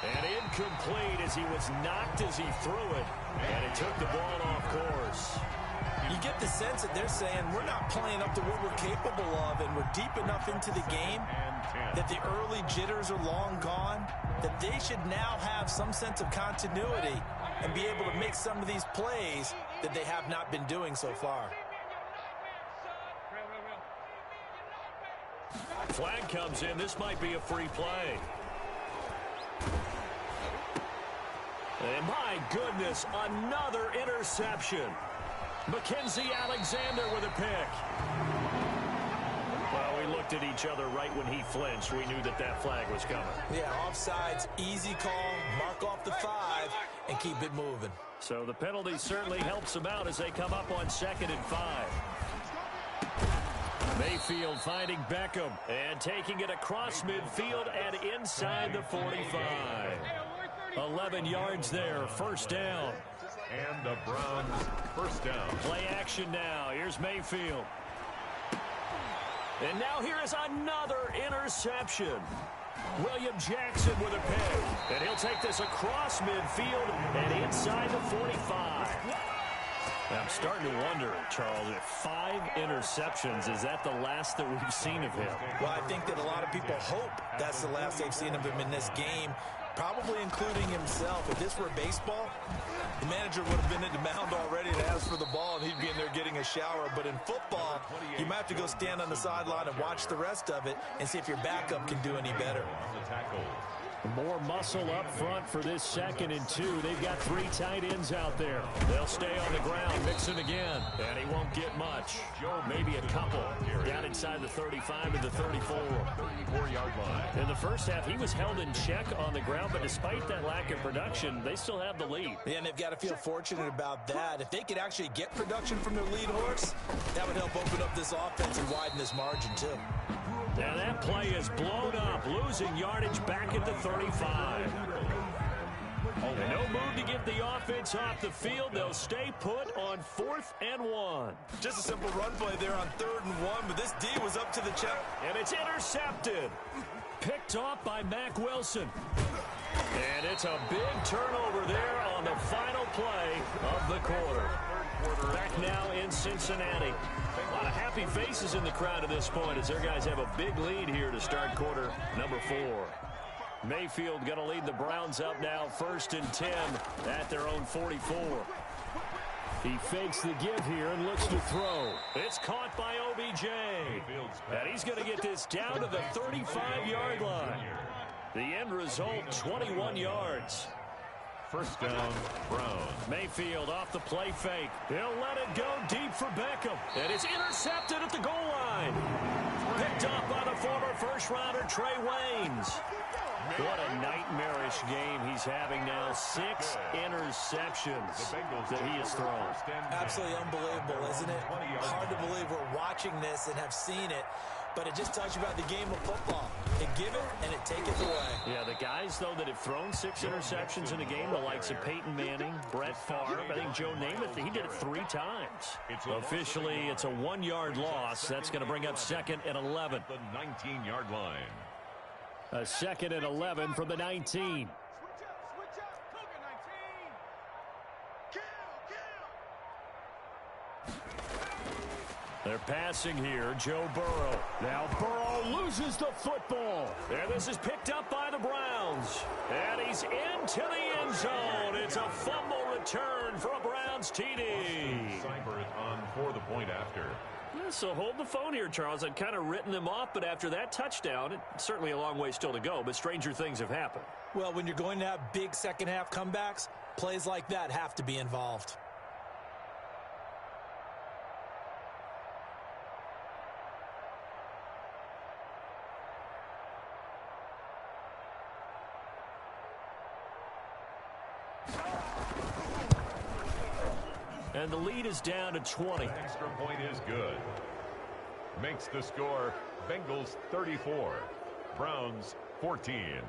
And incomplete as he was knocked as he threw it. And it took the ball off course. You get the sense that they're saying we're not playing up to what we're capable of, and we're deep enough into the game that the early jitters are long gone, that they should now have some sense of continuity and be able to make some of these plays that they have not been doing so far. Flag comes in. This might be a free play. And my goodness, another interception. Mackenzie Alexander with a pick. Well, we looked at each other right when he flinched. We knew that that flag was coming. Yeah, offsides, easy call, mark off the 5, and keep it moving. So the penalty certainly helps them out as they come up on 2nd and 5. Mayfield finding Beckham and taking it across midfield and inside the 45. 11 yards there, 1st down. And the Browns 1st down. Play action now. Here's Mayfield. And now here is another interception. William Jackson with a pick. And he'll take this across midfield and inside the 45. I'm starting to wonder, Charles, if 5 interceptions, is that the last that we've seen of him? Well, I think that a lot of people hope that's the last they've seen of him in this game, probably including himself. If this were baseball, the manager would have been at the mound already to ask for the ball, and he'd be in there getting a shower. But in football, you might have to go stand on the sideline and watch the rest of it and see if your backup can do any better. More muscle up front for this 2nd and 2. They've got 3 tight ends out there. They'll stay on the ground, mixing again, and he won't get much. Maybe a couple. Down inside the 35 to the 34. 34-yard line. In the first half, he was held in check on the ground, but despite that lack of production, they still have the lead. Yeah, and they've got to feel fortunate about that. If they could actually get production from their lead horse, that would help open up this offense and widen this margin, too. And that play is blown up, losing yardage back at the 35. And no move to get the offense off the field. They'll stay put on 4th and 1. Just a simple run play there on 3rd and 1, but this D was up to the check. And it's intercepted. Picked off by Mack Wilson. And it's a big turnover there on the final play of the quarter. Back now in Cincinnati. A lot of happy faces in the crowd at this point as their guys have a big lead here to start quarter number 4. Mayfield going to lead the Browns up now, 1st and 10 at their own 44. He fakes the give here and looks to throw. It's caught by OBJ. And he's going to get this down to the 35-yard line. The end result, 21 yards. 1st down, Browns. Mayfield off the play fake. He'll let it go deep for Beckham. And it's intercepted at the goal line. Picked up by the former first-rounder Trey Waynes. What a nightmarish game he's having now. 6 interceptions that he has thrown. Absolutely unbelievable, isn't it? Hard to believe we're watching this and have seen it. But it just tells you about the game of football. It give it and it take it away. Yeah, the guys, though, that have thrown 6 interceptions in a game, the likes of Peyton Manning, Brett Favre, I think Joe Namath, he did it 3 times. Officially, it's a 1-yard loss. That's going to bring up 2nd and 11. The 19-yard line. A 2nd and 11 from the 19. They're passing here, Joe Burrow. Now Burrow loses the football. And this is picked up by the Browns. And he's into the end zone. It's a fumble return for a Browns TD. Seibert on for the point after. Yeah, so hold the phone here, Charles. I'd kind of written them off, but after that touchdown, it's certainly a long way still to go, but stranger things have happened. Well, when you're going to have big second-half comebacks, plays like that have to be involved. And the lead is down to 20. The extra point is good. Makes the score Bengals 34, Browns 14.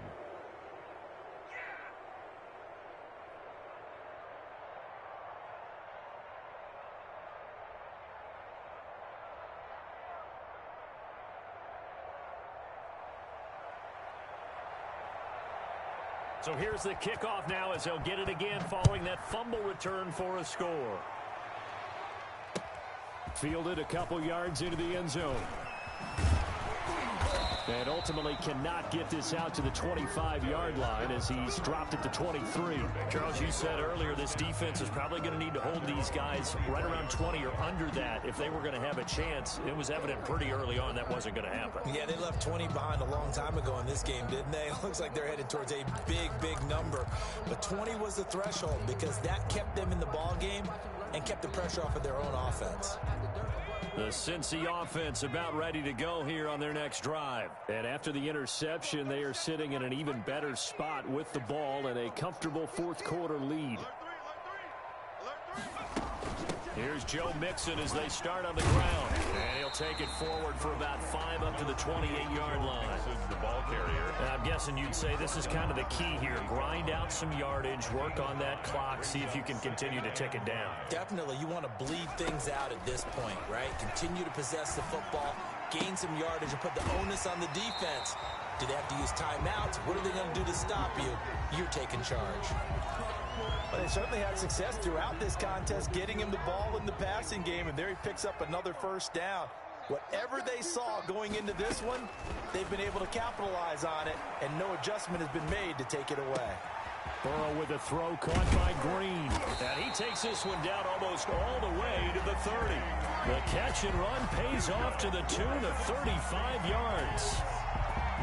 So here's the kickoff now as they'll get it again following that fumble return for a score. Fielded a couple yards into the end zone. And ultimately cannot get this out to the 25-yard line as he's dropped it to 23. Charles, you said earlier this defense is probably going to need to hold these guys right around 20 or under that if they were going to have a chance. It was evident pretty early on that wasn't going to happen. Yeah, they left 20 behind a long time ago in this game, didn't they? It looks like they're headed towards a big, big number. But 20 was the threshold because that kept them in the ball game and kept the pressure off of their own offense. The Cincy offense about ready to go here on their next drive. And after the interception, they are sitting in an even better spot with the ball and a comfortable fourth quarter lead. Here's Joe Mixon as they start on the ground. And he'll take it forward for about 5 up to the 28-yard line. The ball carrier. And I'm guessing you'd say this is kind of the key here. Grind out some yardage, work on that clock, see if you can continue to tick it down. Definitely, you want to bleed things out at this point, right? Continue to possess the football, gain some yardage, and put the onus on the defense. Do they have to use timeouts? What are they going to do to stop you? You're taking charge. Well, they certainly had success throughout this contest, getting him the ball in the passing game, and there he picks up another first down. Whatever they saw going into this one, they've been able to capitalize on it, and no adjustment has been made to take it away. Burrow with a throw caught by Green. And he takes this one down almost all the way to the 30. The catch and run pays off to the tune of 35 yards.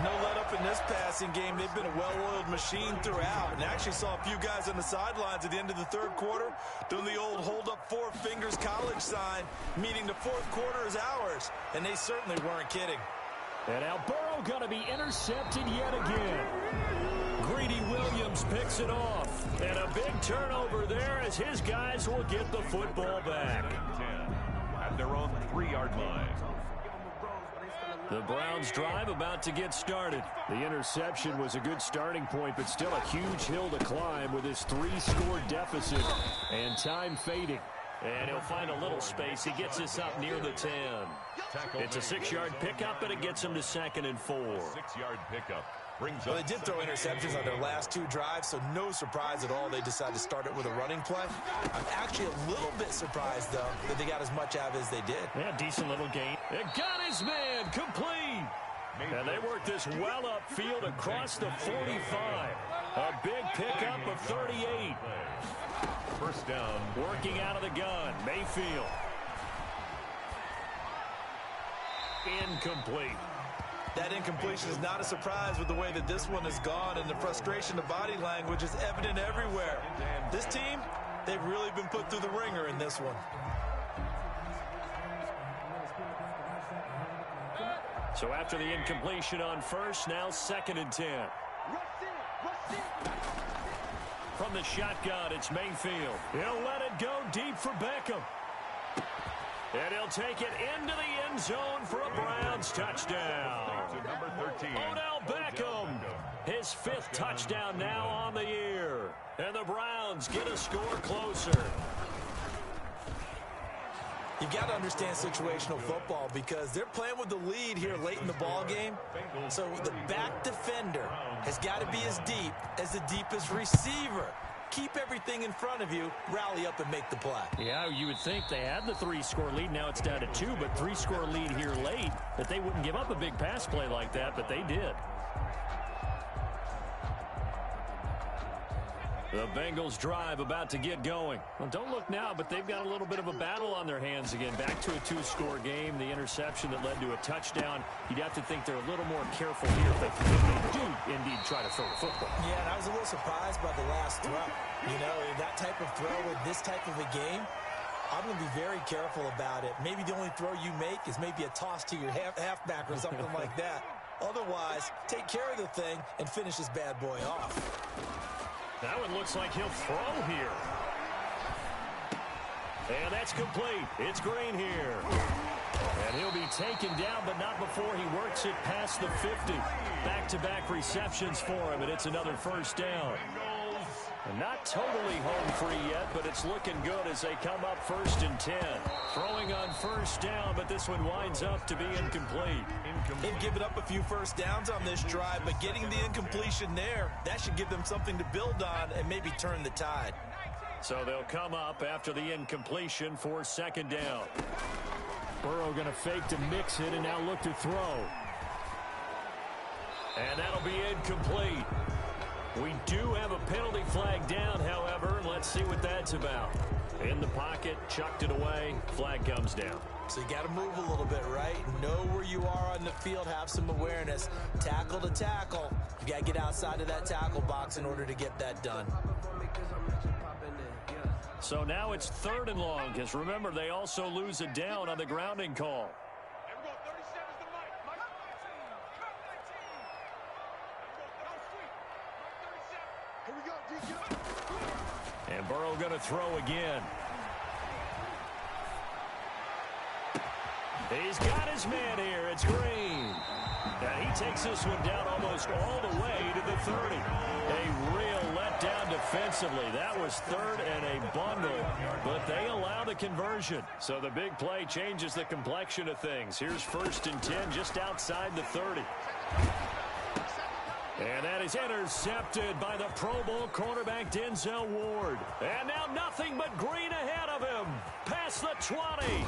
No let up in this passing game. They've been a well-oiled machine throughout. And actually saw a few guys on the sidelines at the end of the third quarter doing the old hold up 4 fingers college sign, meaning the fourth quarter is ours. And they certainly weren't kidding. And now Burrow going to be intercepted yet again. Greedy Williams picks it off. And a big turnover there as his guys will get the football back. 10 at their own 3-yard line. The Browns drive about to get started. The interception was a good starting point, but still a huge hill to climb with his 3-score deficit and time fading. And he'll find a little space. He gets this up near the 10. It's a 6-yard pickup, and it gets him to 2nd and 4. 6-yard pickup. Well, they did throw interceptions on their last 2 drives, so no surprise at all they decided to start it with a running play. I'm actually a little bit surprised, though, that they got as much out of it as they did. Yeah, decent little gain. It got his man complete. And they worked this well upfield across the 45. A big pickup of 38. First down. Working out of the gun. Mayfield. Incomplete. That incompletion is not a surprise with the way that this one has gone, and the frustration of body language is evident everywhere. This team, they've really been put through the ringer in this one. So after the incompletion on first, now 2nd and 10. From the shotgun, it's Mayfield. He'll let it go deep for Beckham. And he'll take it into the end zone for a Browns touchdown. Number 13. Odell Beckham. His 5th touchdown now on the year. And the Browns get a score closer. You've got to understand situational football because they're playing with the lead here late in the ball game. So the back defender has got to be as deep as the deepest receiver. Keep everything in front of you, rally up and make the play. Yeah, you would think they had the 3-score lead. Now it's down to 2, but 3-score lead here late, that they wouldn't give up a big pass play like that, but they did. The Bengals drive about to get going. Well, don't look now, but they've got a little bit of a battle on their hands again. Back to a 2-score game. The interception that led to a touchdown. You'd have to think they're a little more careful here if they do indeed try to throw the football. Yeah, and I was a little surprised by the last throw. You know, that type of throw with this type of a game, I'm going to be very careful about it. Maybe the only throw you make is maybe a toss to your halfback or something like that. Otherwise, take care of the thing and finish this bad boy off. That one looks like he'll throw here. And that's complete. It's Green here. And he'll be taken down, but not before he works it past the 50. Back-to-back receptions for him, and it's another first down. And not totally home free yet, but it's looking good as they come up 1st and 10. Throwing on first down, but this one winds up to be incomplete. They've given up a few first downs on this drive, but getting the incompletion there, that should give them something to build on and maybe turn the tide. So they'll come up after the incompletion for 2nd down. Burrow going to fake to mix it and now look to throw. And that'll be incomplete. We do have a penalty flag down, however. Let's see what that's about. In the pocket, chucked it away, flag comes down. So you got to move a little bit, right? Know where you are on the field, have some awareness. Tackle to tackle. You got to get outside of that tackle box in order to get that done. So now it's 3rd and long, because remember, they also lose a down on the grounding call. And Burrow going to throw again. He's got his man here. It's Green. And he takes this one down almost all the way to the 30. A real letdown defensively. That was 3rd and a bundle, but they allow the conversion. So the big play changes the complexion of things. Here's 1st and 10 just outside the 30. And that is intercepted by the Pro Bowl cornerback Denzel Ward. And now nothing but Green ahead of him. Past the 20.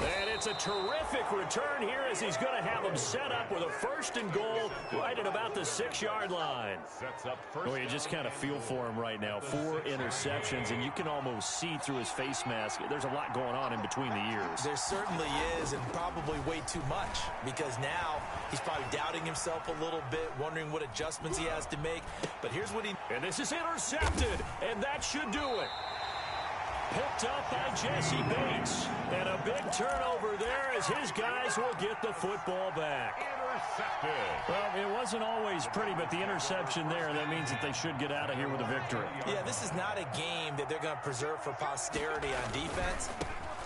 And it's a terrific return here as he's going to have him set up with a 1st and goal right at about the 6-yard line. Sets up first. Oh, you just kind of feel for him right now. 4 interceptions, and you can almost see through his face mask. There's a lot going on in between the ears. There certainly is, and probably way too much, because now he's probably doubting himself a little bit, wondering what adjustments he has to make. But here's what he... And this is intercepted, and that should do it. Picked up by Jesse Bates. And a big turnover there as his guys will get the football back. Intercepted. Well, it wasn't always pretty, but the interception there, that means that they should get out of here with a victory. Yeah, this is not a game that they're going to preserve for posterity on defense.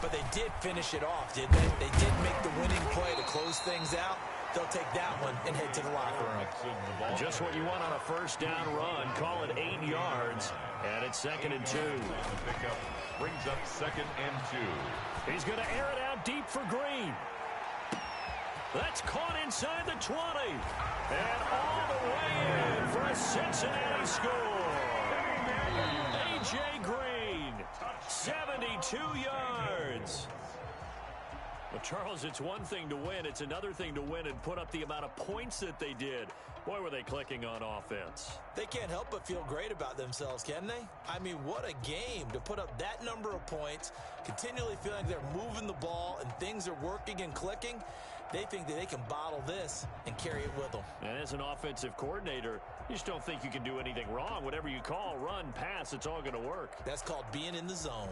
But they did finish it off, didn't they? They did make the winning play to close things out. They'll take that one and head to the locker room. Just what you want on a first down run. Call it 8 yards. And it's 2nd and 2. The pickup brings up 2nd and 2. He's going to air it out deep for Green. That's caught inside the 20. And all the way in for a Cincinnati score. A.J. Green, 72 yards. Well, Charles, it's one thing to win. It's another thing to win and put up the amount of points that they did. Boy, were they clicking on offense. They can't help but feel great about themselves, can they? I mean, what a game to put up that number of points, continually feeling they're moving the ball and things are working and clicking. They think that they can bottle this and carry it with them. And as an offensive coordinator, you just don't think you can do anything wrong. Whatever you call, run, pass, it's all going to work. That's called being in the zone.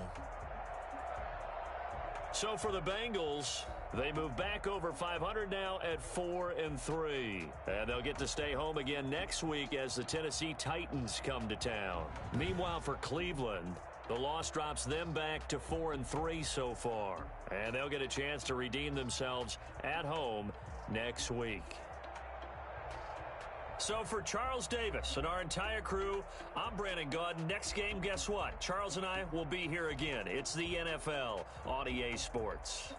So for the Bengals, they move back over 500 now at 4-3. And they'll get to stay home again next week as the Tennessee Titans come to town. Meanwhile, for Cleveland, the loss drops them back to 4-3 so far. And they'll get a chance to redeem themselves at home next week. So for Charles Davis and our entire crew, I'm Brandon Gaudin. Next game, guess what? Charles and I will be here again. It's the NFL on EA Sports.